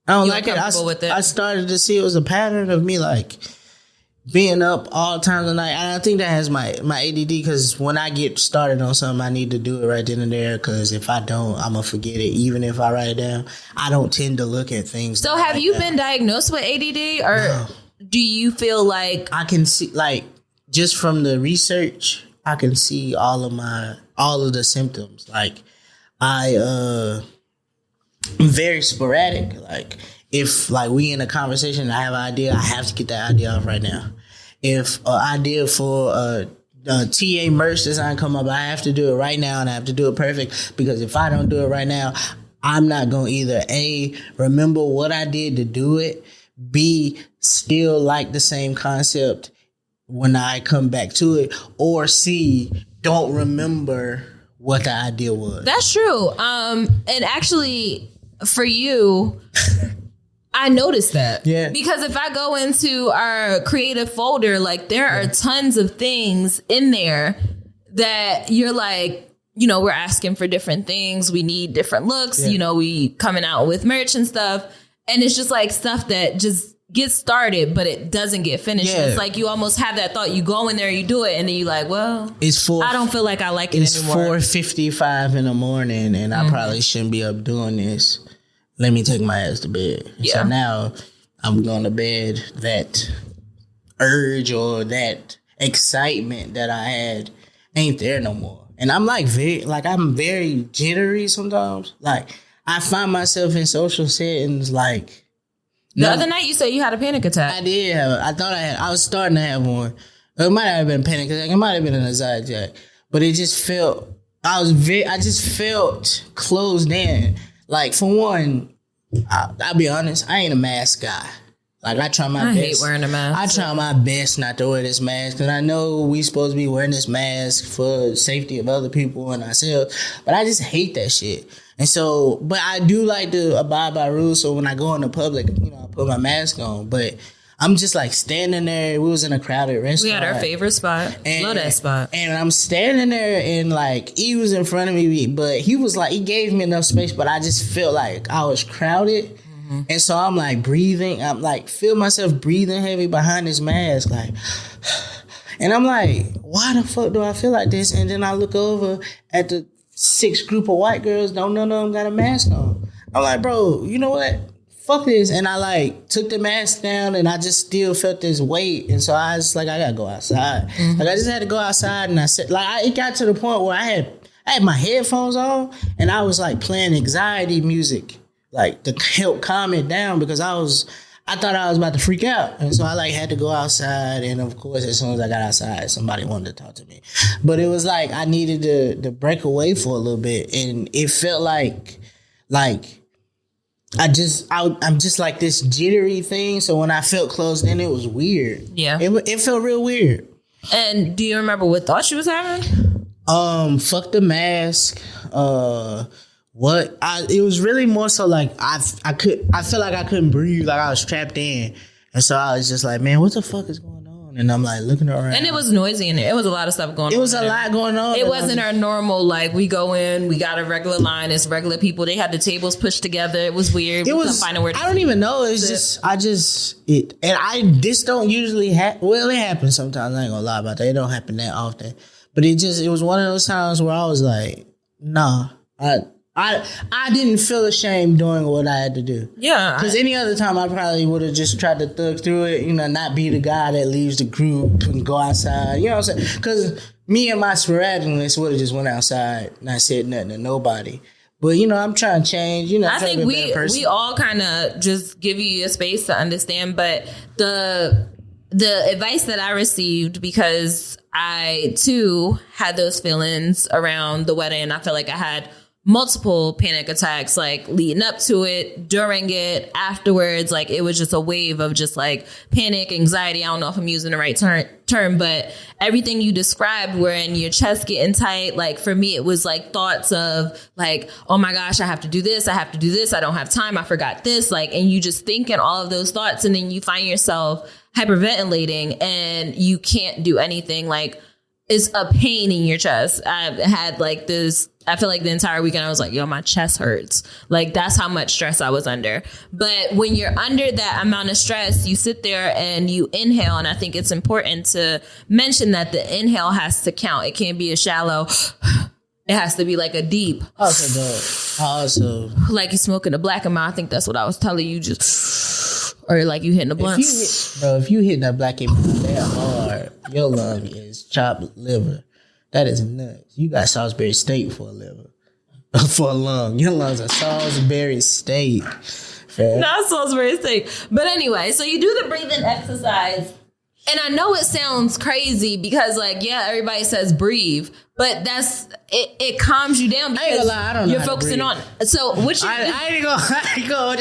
I don't like it. I started to see it was a pattern of me like being up all times of the night. And I think that has my ADD because when I get started on something, I need to do it right then and there because if I don't, I'm going to forget it. Even if I write it down, I don't tend to look at things. So have you been diagnosed with ADD or do you feel like... I can see, like, just from the research, I can see all of the symptoms. Like, I'm very sporadic. Like, if like we in a conversation, I have an idea, I have to get that idea off right now. If an idea for TA merch design come up, I have to do it right now and I have to do it perfect because if I don't do it right now, I'm not going to either A, remember what I did to do it, B, still like the same concept when I come back to it, or C, don't remember what the idea was. That's true. And actually for you... I noticed that. Yeah. Because if I go into our creative folder, like there are tons of things in there that you're like, we're asking for different things. We need different looks. Yeah. We coming out with merch and stuff. And it's just like stuff that just gets started, but it doesn't get finished. Yeah. It's like you almost have that thought. You go in there, you do it, and then you're like, well, I don't feel like I like it anymore. It's 4:55 in the morning, and I probably shouldn't be up doing this. Let me take my ass to bed. Yeah. So now I'm going to bed. That urge or that excitement that I had ain't there no more. And I'm like I'm very jittery sometimes. Like I find myself in social settings like. The other night you said you had a panic attack. I did I was starting to have one. It might have been a panic attack. It might have been an anxiety attack. But it just felt, I just felt closed in. Like, for one, I'll be honest, I ain't a mask guy. Like, I try my best. I hate wearing a mask. I try my best not to wear this mask because I know we supposed to be wearing this mask for safety of other people and ourselves. But I just hate that shit. And so, but I do like to abide by rules. So when I go into public, I put my mask on. But I'm just like standing there. We was in a crowded restaurant. We had our favorite spot. Love that spot. And I'm standing there and like he was in front of me, but he was like, he gave me enough space, but I just felt like I was crowded. Mm-hmm. And so I'm like breathing. I'm like, feel myself breathing heavy behind this mask. Like, and I'm like, why the fuck do I feel like this? And then I look over at the 6 group of white girls. None of them got a mask on. I'm like, bro, you know what? Fuck this. And I like took the mask down and I just still felt this weight. And so I was like, I gotta go outside. Mm-hmm. Like I just had to go outside and I said, like, it got to the point where I had my headphones on and I was like playing anxiety music, like to help calm it down because I thought I was about to freak out. And so I like had to go outside. And of course, as soon as I got outside, somebody wanted to talk to me. But it was like, I needed to break away for a little bit. And it felt like I'm just like this jittery thing. So when I felt closed in, it was weird. Yeah. It felt real weird. And do you remember what thoughts you was having? Fuck the mask. It was really more so like I felt like I couldn't breathe, like I was trapped in. And so I was just like, man, what the fuck is going on? And I'm like looking around. And it was noisy in there. It was a lot of stuff going on. It was a lot going on. It wasn't our normal, like, we go in, we got a regular line, it's regular people. They had the tables pushed together. It was weird. It was, I don't even know. It's just, this don't usually happen. Well, it happens sometimes. I ain't gonna lie about that. It don't happen that often. But it was one of those times where I was like, nah, I didn't feel ashamed doing what I had to do. Yeah. Because any other time I probably would have just tried to thug through it, not be the guy that leaves the group and go outside. You know what I'm saying? Because me and my sporadicness would have just went outside, not said nothing to nobody. But, I'm trying to change. I think we all kind of just give you a space to understand. But the advice that I received, because I, too, had those feelings around the wedding, and I felt like I had multiple panic attacks, like leading up to it, during it, afterwards. Like it was just a wave of just like panic, anxiety. I don't know if I'm using the right term, but everything you described, wherein your chest getting tight, like for me, it was like thoughts of like, oh my gosh, I have to do this. I don't have time. I forgot this. Like, and you just thinking all of those thoughts, and then you find yourself hyperventilating and you can't do anything. Like, it's a pain in your chest. I've had like this, I feel like the entire weekend I was like, yo, my chest hurts. Like that's how much stress I was under. But when you're under that amount of stress, you sit there and you inhale. And I think it's important to mention that the inhale has to count. It can't be a shallow. It has to be like a deep. Also, like you're smoking a black and mild. I think that's what I was telling you. Just, or like you hitting the blunt. If you hitting that black and mild that hard, your lung is chopped liver. That is nuts. You got Salisbury steak for a liver. For a lung. Your lungs are Salisbury steak. Not Salisbury steak. But anyway, so you do the breathing exercise. And I know it sounds crazy because, like, yeah, everybody says breathe, but it calms you down because I don't know you're focusing on. So what you? I ain't gonna.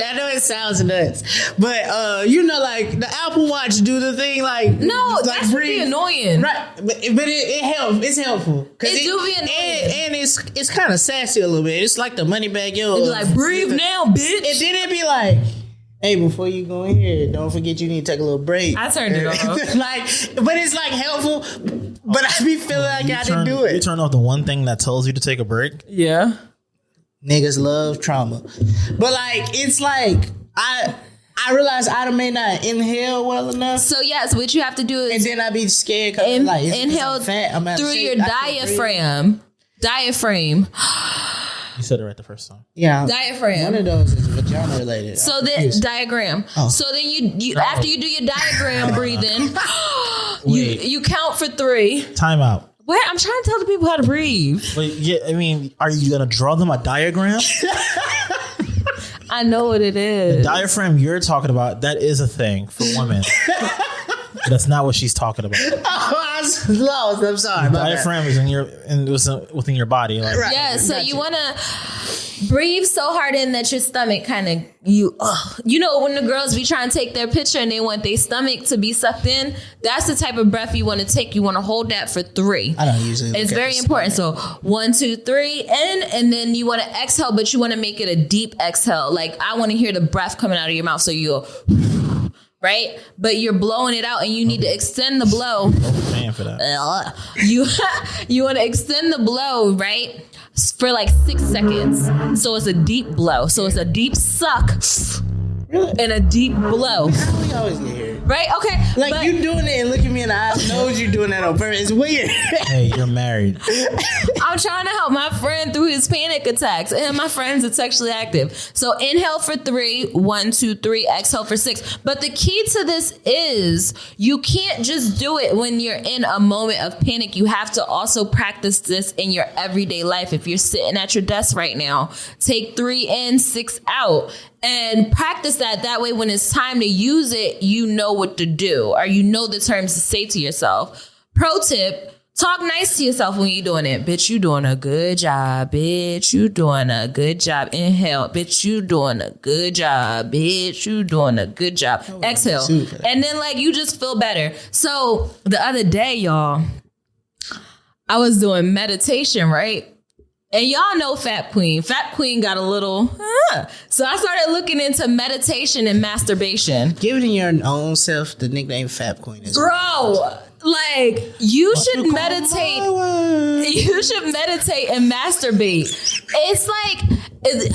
I know it sounds nuts, but like the Apple Watch do the thing like that's pretty annoying, right? But it helps. It's helpful because it do be annoying, and it's kind of sassy a little bit. It's like the money bag, yo. It's like breathe now, bitch. And then it be like, hey, before you go in here, don't forget you need to take a little break. I turned it off. But it's like helpful. But I be feeling like I didn't do it. You turn off the one thing that tells you to take a break? Yeah. Niggas love trauma. But like, it's like, I realize I may not inhale well enough. So yes, what you have to do is... And then I be scared because like, inhale through your diaphragm. Diaphragm. You said it right the first time. Yeah. Diaphragm. One of those is vagina related. So then diagram. Oh. So then you after you do your diagram breathing, you count for 3. Time out. Wait, I'm trying to tell the people how to breathe. But yeah, I mean, are you gonna draw them a diagram? I know what it is. The diaphragm you're talking about, that is a thing for women. That's not what she's talking about. Oh, I was lost. I'm sorry. The diaphragm is within your body. Like, right. Yeah, so you want to breathe so hard in that your stomach kind of, when the girls be trying to take their picture and they want their stomach to be sucked in, that's the type of breath you want to take. You want to hold that for 3. I don't usually. It's very important. So 1, 2, 3 in, and then you want to exhale, but you want to make it a deep exhale. Like I want to hear the breath coming out of your mouth. So you'll... Right, but you're blowing it out, and you need to extend the blow. Paying for that. You want to extend the blow, right, for like 6 seconds. So it's a deep blow. So it's a deep suck and a deep blow. We always get here, right? Okay, like you doing it and looking me in the eyes, knows you doing that on purpose. It's weird. Hey, you're married. I'm trying to help my friend through his panic attacks, and my friends are sexually active. So inhale for 3, 1, 2, 3, exhale for 6. But the key to this is you can't just do it when you're in a moment of panic. You have to also practice this in your everyday life. If you're sitting at your desk right now, take 3 in, 6 out. And practice that. That way, when it's time to use it, you know what to do, or you know the terms to say to yourself. Pro tip, Talk nice to yourself when you're doing it. Bitch, you doing a good job. Bitch, you doing a good job. Inhale. Bitch, you doing a good job. Bitch, you doing a good job. Exhale. And then like you just feel better. So the other day, y'all, I was doing meditation, right? And y'all know Fat Queen. Fat Queen got a little... So I started looking into meditation and masturbation. Giving your own self the nickname Fat Queen is... Bro... Like you should meditate. You should meditate and masturbate. It's like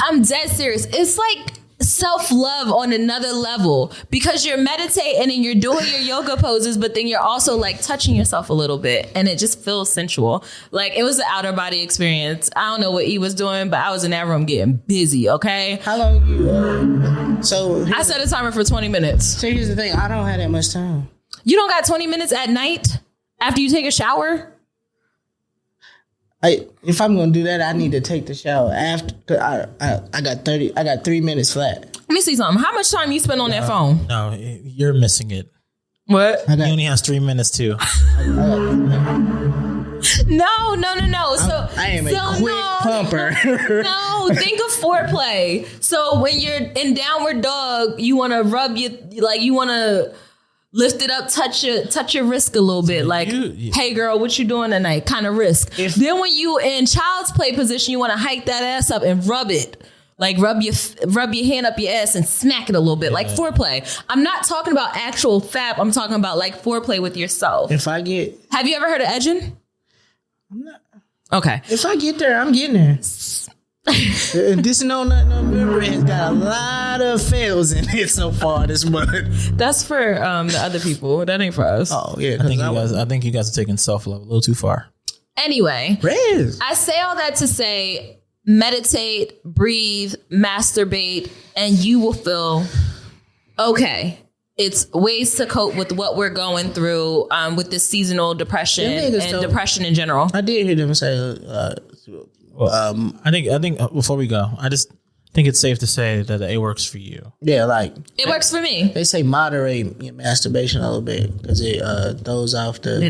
I'm dead serious. It's like self-love on another level because you're meditating and you're doing your yoga poses, but then you're also like touching yourself a little bit, and it just feels sensual. Like it was an outer body experience. I don't know what he was doing, but I was in that room getting busy. Okay. How long you? So I set a timer for 20 minutes. So here's the thing. I don't have that much time. You don't got 20 minutes at night after you take a shower? If I'm gonna do that, I need to take the shower after. I got 3 minutes flat. Let me see something. How much time you spend on that phone? No, you're missing it. What? He only has 3 minutes too. No. So I am a quick pumper. No, think of foreplay. So when you're in downward dog, you want to rub you want to lift it up, touch your wrist a little bit. Like, hey girl, what you doing tonight? Kind of risk. Then when you in child's play position, you want to hike that ass up and rub it. Like rub your hand up your ass and smack it a little bit, like foreplay. I'm not talking about actual fap. I'm talking about like foreplay with yourself. Have you ever heard of edging? I'm not. Okay. If I get there, I'm getting there. This No Nut November has got a lot of fails in it so far this month. That's for the other people. That ain't for us. Oh yeah, I think you guys are taking self-love a little too far. Anyway, Rezz. I say all that to say, meditate, breathe, masturbate, and you will feel okay. It's ways to cope with what we're going through with this seasonal depression and depression in general. I did hear them say. I think before we go, I just think it's safe to say that it works for you. Yeah, like it works for me. They say moderate your masturbation a little bit because it throws off the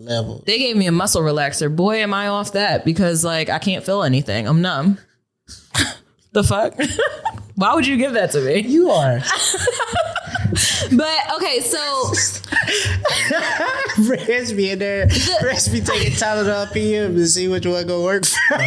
level. They gave me a muscle relaxer. Boy, am I off that because like I can't feel anything. I'm numb. The fuck? Why would you give that to me? You are. But okay, so Rezz be in there. Rezz be taking Tylenol PM to see which one gonna work for.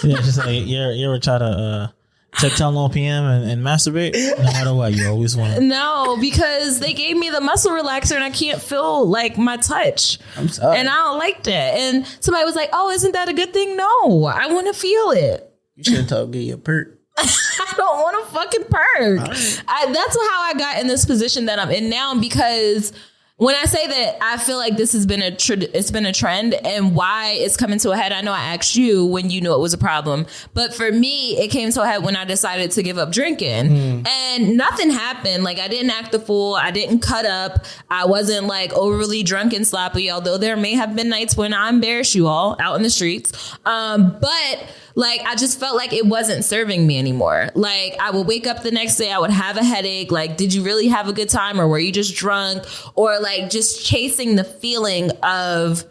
Yeah, just like you ever try to take Tylenol PM and masturbate? No matter what, you always want to. No, because they gave me the muscle relaxer and I can't feel like my touch. I'm sorry. And I don't like that. And somebody was like, "Oh, isn't that a good thing?" No, I want to feel it. You should have told me a perk. I don't want a fucking perk. Right. That's how I got in this position that I'm in now, because when I say that I feel like this has been it's been a trend, and why it's coming to a head, I know I asked you when you knew it was a problem, but for me, it came to a head when I decided to give up drinking. And nothing happened. Like I didn't act the fool. I didn't cut up. I wasn't like overly drunk and sloppy, although there may have been nights when I embarrassed you all out in the streets. But like, I just felt like it wasn't serving me anymore. Like, I would wake up the next day, I would have a headache. Like, did you really have a good time, or were you just drunk? Or like just chasing the feeling of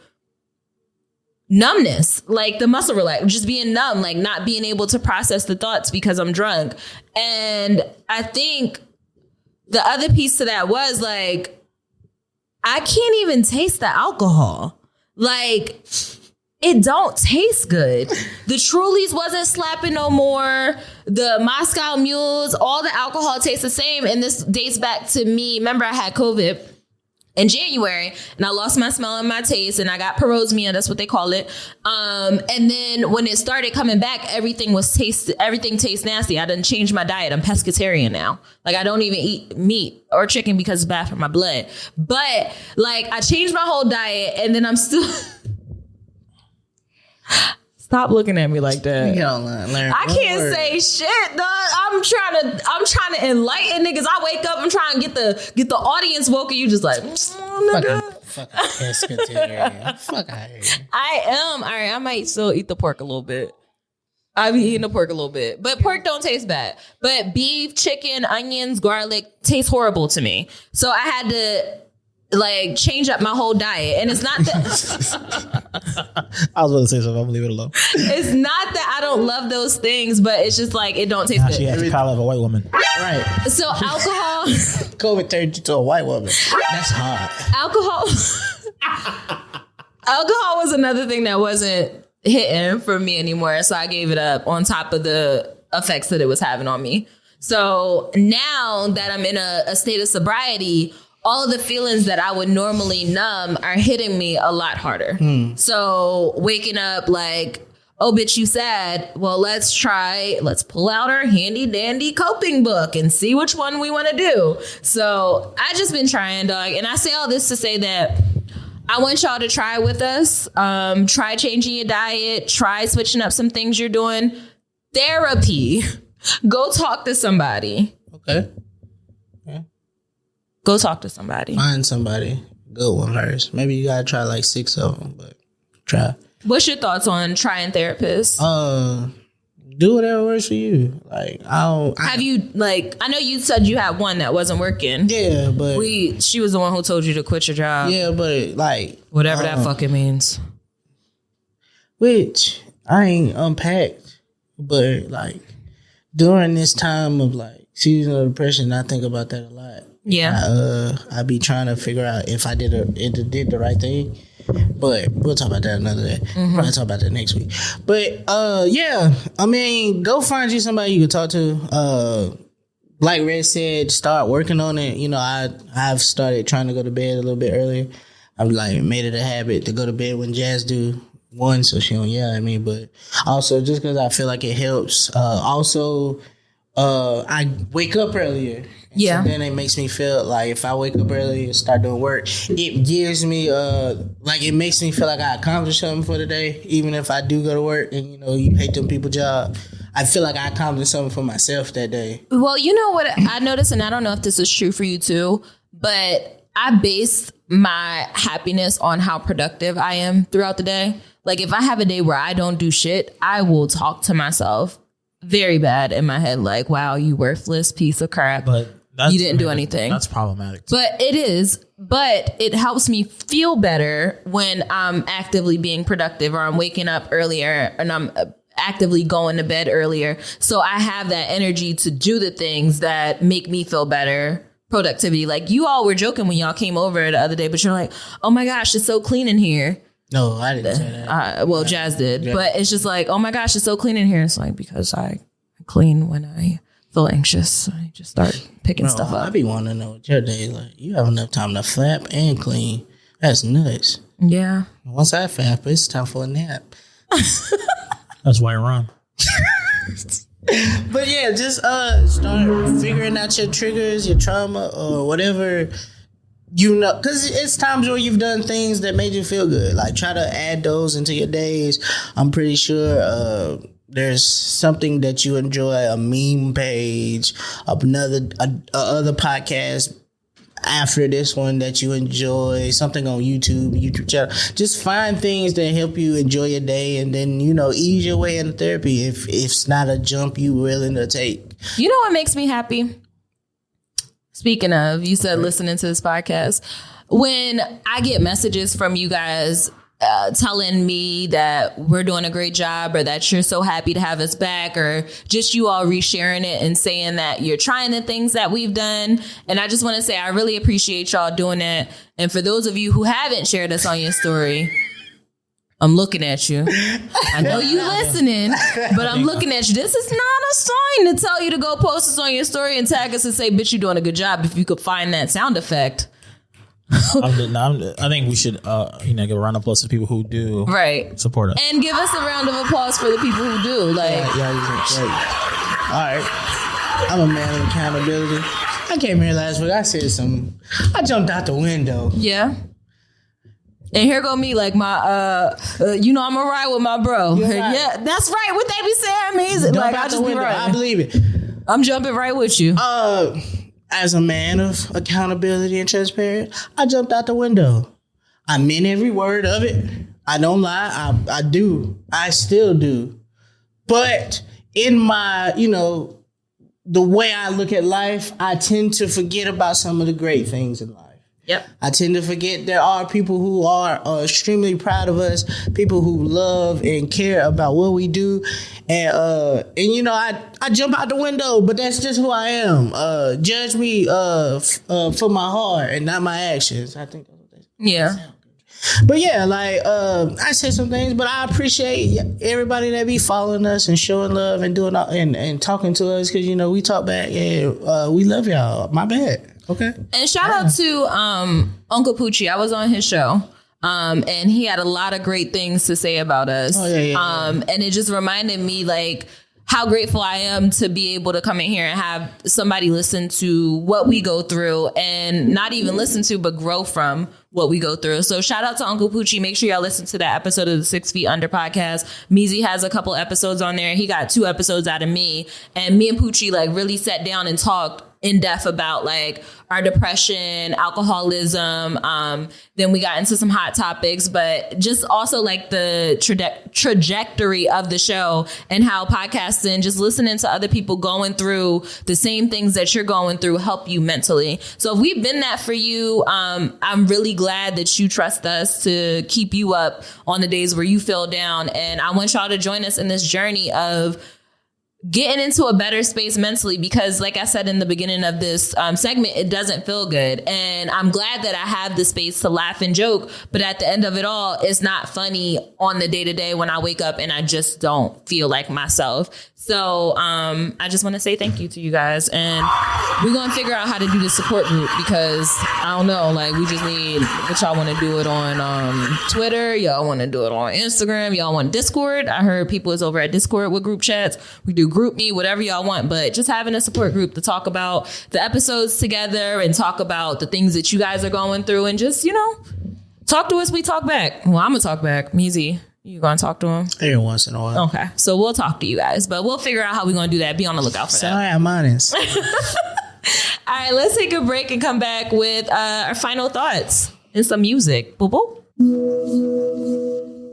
numbness, like the muscle relax, just being numb, like not being able to process the thoughts because I'm drunk. And I think the other piece to that was like, I can't even taste the alcohol. Like, it don't taste good. The Trulies wasn't slapping no more. The Moscow Mules, all the alcohol tastes the same. And this dates back to me. Remember, I had COVID in January and I lost my smell and my taste, and I got parosmia. That's what they call it. And then when it started coming back, everything tastes nasty. I done changed my diet. I'm pescatarian now. Like, I don't even eat meat or chicken because it's bad for my blood. But like, I changed my whole diet, and then I'm still... Stop looking at me like that. You don't learn. I can't say shit, dog. I'm trying to enlighten niggas. I wake up, I'm trying to get the audience woke, and you just like, nigga. Fucking pescatarian. Fuck out here. I am. All right, I might still eat the pork a little bit. I be eating the pork a little bit, but pork don't taste bad. But beef, chicken, onions, garlic taste horrible to me. So I had to like change up my whole diet. And it's not that I was going to say something. I'm going to leave it alone. it's not that I don't love those things, but it's just like it don't taste Now good. she has the color of a white woman. Right. So alcohol COVID turned you to a white woman. That's hard. Alcohol was another thing that wasn't hitting for me anymore. So I gave it up on top of the effects that it was having on me. So now that I'm in a state of sobriety, all of the feelings that I would normally numb are hitting me a lot harder. So waking up like, oh, bitch, you sad. Well, let's pull out our handy dandy coping book and see which one we want to do. So I just been trying, dog. And I say all this to say that I want y'all to try with us. Try changing your diet. Try switching up some things you're doing. Therapy. Go talk to somebody. Okay. Go talk to somebody. Find somebody. Good one first. Maybe you gotta try like 6 of them, but try. What's your thoughts on trying therapists? Do whatever works for you. Like Have you I know you said you had one that wasn't working. Yeah, but She was the one who told you to quit your job. yeah, but like Whatever that fucking means. which I ain't unpacked, but like during this time of like seasonal depression, I think about that a lot. Yeah. I be trying to figure out if I did the right thing, but we'll talk about that another day. Probably talk about that next week. But yeah, I mean, go find you somebody you can talk to. Like Rezz said, start working on it. You know, I've started trying to go to bed a little bit earlier. I've like made it a habit to go to bed when Jazz do. One, so she don't yell at me, but also just because I feel like it helps. I wake up earlier. Yeah. So then it makes me feel like if I wake up early and start doing work, it gives me it makes me feel like I accomplished something for the day. Even if I do go to work and you hate them people's job, I feel like I accomplished something for myself that day. Well, you know what I noticed, and I don't know if this is true for you too, but I base my happiness on how productive I am throughout the day. Like if I have a day where I don't do shit, I will talk to myself very bad in my head, like, wow, you worthless piece of crap. But you didn't do anything. That's problematic. But it is. But it helps me feel better when I'm actively being productive or I'm waking up earlier and I'm actively going to bed earlier. So I have that energy to do the things that make me feel better. Productivity. Like you all were joking when y'all came over the other day, but you're like, oh my gosh, it's so clean in here. No, I didn't say that. Well, Jazz did. Yeah. But it's just like, oh my gosh, it's so clean in here. It's like, because I clean when I feel anxious. I just start picking stuff up. I be wanting to know what your day is like. You have enough time to flap and clean. That's nuts. Yeah. Once I flap, it's time for a nap. That's why you're wrong. But yeah, just start figuring out your triggers, your trauma, or whatever because it's times where you've done things that made you feel good. Like try to add those into your days. I'm pretty sure there's something that you enjoy, a meme page, other podcast after this one that you enjoy, something on YouTube channel. Just find things that help you enjoy your day, and then ease your way into therapy if it's not a jump you willing to take. You know what makes me happy? Speaking of, you said listening to this podcast, when I get messages from you guys telling me that we're doing a great job or that you're so happy to have us back, or just you all resharing it and saying that you're trying the things that we've done. And I just want to say I really appreciate y'all doing that. And for those of you who haven't shared us on your story, I'm looking at you. I know you listening, but I'm looking at you. This is not a sign to tell you to go post us on your story and tag us and say, bitch, you're doing a good job. If you could find that sound effect. I think we should give a round of applause to people who do support us. And give us a round of applause for the people who do. Like, yeah, all right. I'm a man of accountability. I came here last week. I said something. I jumped out the window. Yeah. And here go me, like my, I'm a ride with my bro. Right. Yeah, that's right. What they be saying means, like I just be right. I believe it. I'm jumping right with you. As a man of accountability and transparent, I jumped out the window. I meant every word of it. I don't lie. I do. I still do. But in my, the way I look at life, I tend to forget about some of the great things in life. Yep. I tend to forget there are people who are extremely proud of us, people who love and care about what we do. And you know, I jump out the window, but that's just who I am. Judge me for my heart and not my actions. I think that's what they say. Yeah. But yeah, like I said some things, but I appreciate everybody that be following us and showing love and doing and talking to us, because you know we talk back. Yeah, we love y'all. My bad. Okay. And shout out to Uncle Poochie. I was on his show. And he had a lot of great things to say about us. Oh, yeah. And it just reminded me like how grateful I am to be able to come in here and have somebody listen to what we go through, and not even listen to, but grow from what we go through. So shout out to Uncle Poochie. Make sure y'all listen to that episode of the 6 Feet Under podcast. Meezy has a couple episodes on there. He got 2 episodes out of me, and me and Poochie like really sat down and talked in depth about like our depression, alcoholism. Then we got into some hot topics, but just also like the trajectory of the show and how podcasting, just listening to other people going through the same things that you're going through, help you mentally. So if we've been that for you, I'm really glad that you trust us to keep you up on the days where you feel down. And I want y'all to join us in this journey of getting into a better space mentally, because like I said in the beginning of this segment, it doesn't feel good. And I'm glad that I have the space to laugh and joke. But at the end of it all, it's not funny on the day to day when I wake up and I just don't feel like myself. So I just want to say thank you to you guys. And we're going to figure out how to do the support group, because I don't know, like we just need, what y'all want to do it on Twitter. Y'all want to do it on Instagram. Y'all want Discord. I heard people is over at Discord with group chats. We do group me, whatever y'all want, but just having a support group to talk about the episodes together and talk about the things that you guys are going through, and just, you know, talk to us. We talk back. Well, I'm gonna talk back. Meezy, you gonna talk to him? Every once in a while. Okay, so we'll talk to you guys, but we'll figure out how we're gonna do that. Be on the lookout for that. Sorry, I'm honest. All right, let's take a break and come back with our final thoughts and some music. Boop, boop.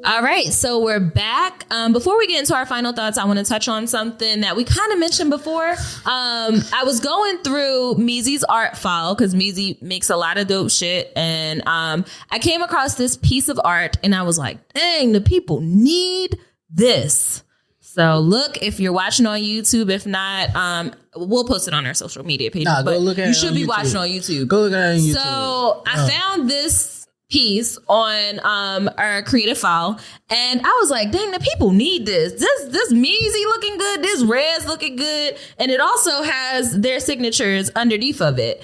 All right, so we're back. Before we get into our final thoughts, I want to touch on something that we kind of mentioned before. I was going through Meezy's art file, because Meezy makes a lot of dope shit. And I came across this piece of art and I was like, dang, the people need this. So look, if you're watching on YouTube, if not, we'll post it on our social media page. Nah, but go look at you it should on be YouTube. watching on YouTube. Go look at it on YouTube. So I found this piece on our creative file, and I was like, dang, the people need this. This Meezy looking good, this Rezz looking good, and it also has their signatures underneath of it.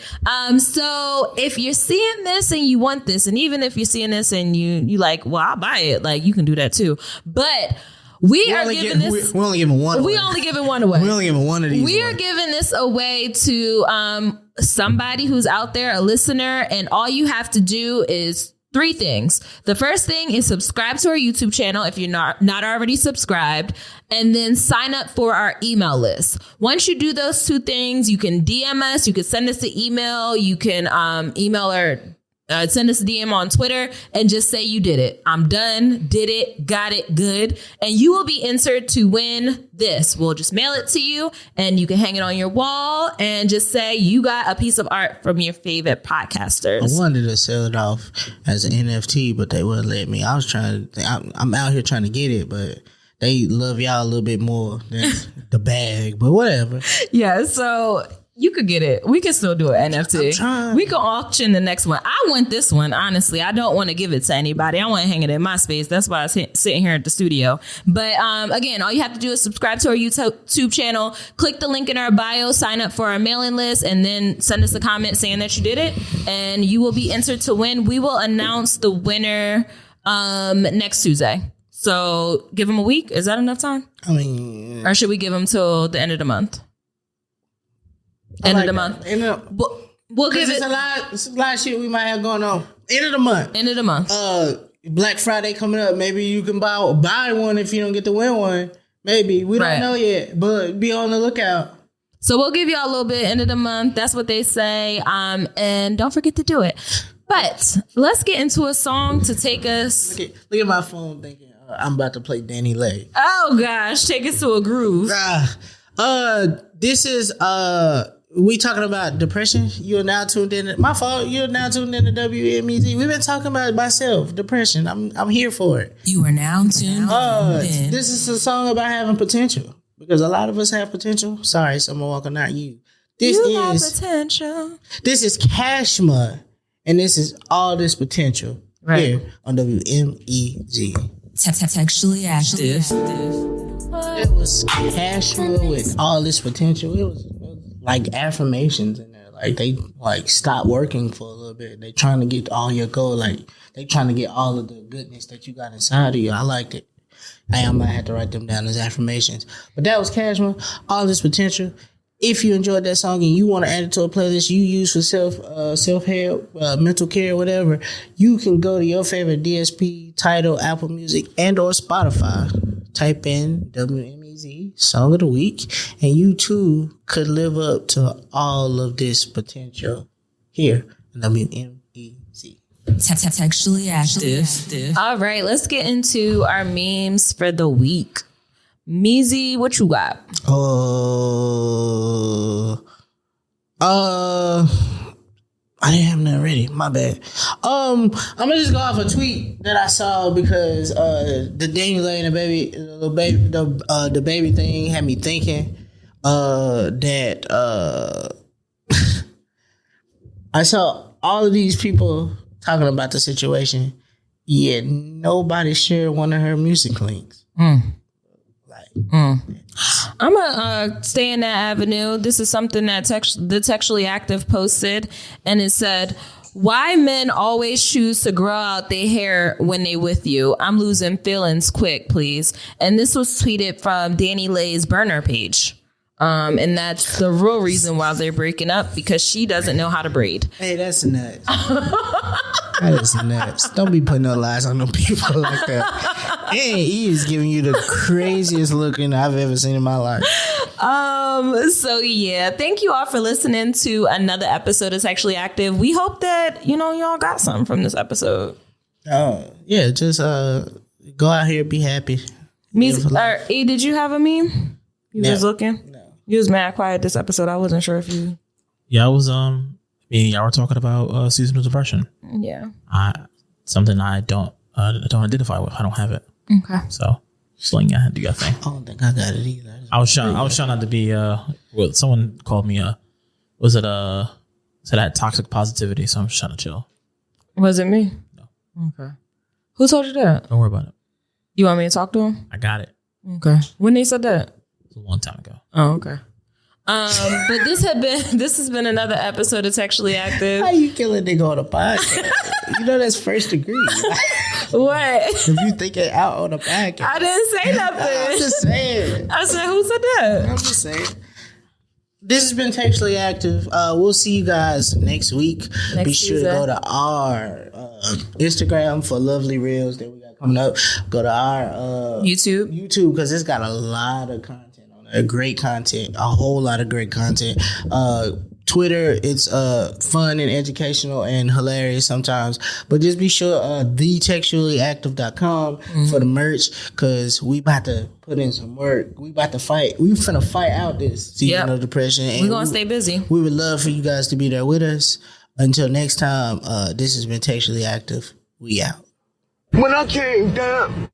So if you're seeing this and you want this, and even if you're seeing this and you like, well, I'll buy it, like you can do that too. But we are giving this. We're only giving one. We only giving one away. We're only giving one of these. We are giving this away to somebody who's out there, a listener, and all you have to do is 3 things. The first thing is subscribe to our YouTube channel if you're not already subscribed, and then sign up for our email list. Once you do those 2 things, you can DM us, you can send us an email, you can email or send us a DM on Twitter and just say you did it. I'm done, did it, got it, good. And you will be entered to win this. We'll just mail it to you and you can hang it on your wall and just say you got a piece of art from your favorite podcasters. I wanted to sell it off as an NFT, but they wouldn't let me. I was trying to, I'm out here trying to get it, but they love y'all a little bit more than the bag, but whatever. Yeah, so you could get it. We can still do an NFT. We can auction the next one. I want this one, honestly. I don't want to give it to anybody. I want to hang it in my space. That's why I was sitting here at the studio. But again, all you have to do is subscribe to our YouTube channel, click the link in our bio, sign up for our mailing list, and then send us a comment saying that you did it, and you will be entered to win. We will announce the winner next Tuesday. So give them a week. Is that enough time? I mean, or should we give them till the end of the month? End of the month. We'll give it. It's a lot of shit we might have going on. End of the month. End of the month. Black Friday coming up. Maybe you can buy one if you don't get to win one. Maybe. We don't know yet, but be on the lookout. So we'll give y'all a little bit end of the month. That's what they say. And don't forget to do it. But let's get into a song to take us. Look at my phone thinking I'm about to play Danny Lay. Oh gosh, take us to a groove. This is we talking about depression. You're now tuned in. My fault. You're now tuned in to WMEZ. We've been talking about myself, depression. I'm here for it. You are now tuned in. This is a song about having potential because a lot of us have potential. Sorry, Summer Walker, not you. This is potential. This is Cashma, and this is All This Potential here on WMEZ. Textually active. It was Cashma with All This Potential. It was like affirmations in there. Like they like stop working for a little bit. They trying to get all your goal. Like they trying to get all of the goodness that you got inside of you. I liked it. I might have to write them down as affirmations. But that was Cashma, All This Potential. If you enjoyed that song and you want to add it to a playlist you use for self-help, mental care, whatever, you can go to your favorite DSP, Tidal, Apple Music, and or Spotify. Type in WMEZ Song of the Week, and you too could live up to all of this potential here in WMEZ. Textually active. All right, let's get into our memes for the week. Meezy, what you got? I didn't have nothing ready. My bad. I'm gonna just go off a tweet that I saw because the Daniel Lane and the baby thing had me thinking that I saw all of these people talking about the situation, yet nobody shared one of her music links. I'm gonna stay in that avenue. This is something that the Textually Active posted, and it said, "Why men always choose to grow out their hair when they with you? I'm losing feelings quick, please." And this was tweeted from Danny Lay's burner page. And that's the real reason why they're breaking up, because she doesn't know how to braid. Hey, that's nuts. That is nuts. Don't be putting no lies on no people like that. And he is giving you the craziest looking I've ever seen in my life. So yeah, thank you all for listening to another episode of Textually Active. We hope that, y'all got something from this episode. Yeah, just go out here, be happy. E, did you have a meme? You was looking? No. You was mad quiet this episode. I wasn't sure if you... Yeah, I was, y'all were talking about seasonal depression. Yeah. Something I don't identify with. I don't have it. Okay. So, just letting you do your thing. I don't think I got it either. I was trying not to be, someone called me, said I had toxic positivity, so I'm just trying to chill. Was it me? No. Okay. Who told you that? Don't worry about it. You want me to talk to him? I got it. Okay. When they said that? It was a long time ago. Oh, okay. But this has been another episode of Textually Active. How you kill a nigga on a podcast? That's first degree. What? If you think it out on a podcast. I didn't say nothing. I'm just saying. I said, who said that? I'm just saying. This has been Textually Active. We'll see you guys next week. Be sure to go to our Instagram for lovely reels that we got coming up. Go to our YouTube, because it's got a lot of content on there. Great content. A whole lot of great content. Twitter, it's fun and educational and hilarious sometimes. But just be sure thetextuallyactive.com for the merch, because we about to put in some work. We about to fight. We finna fight out this season of depression. And we're going to stay busy. We would love for you guys to be there with us. Until next time, this has been Textually Active. We out. When I came down.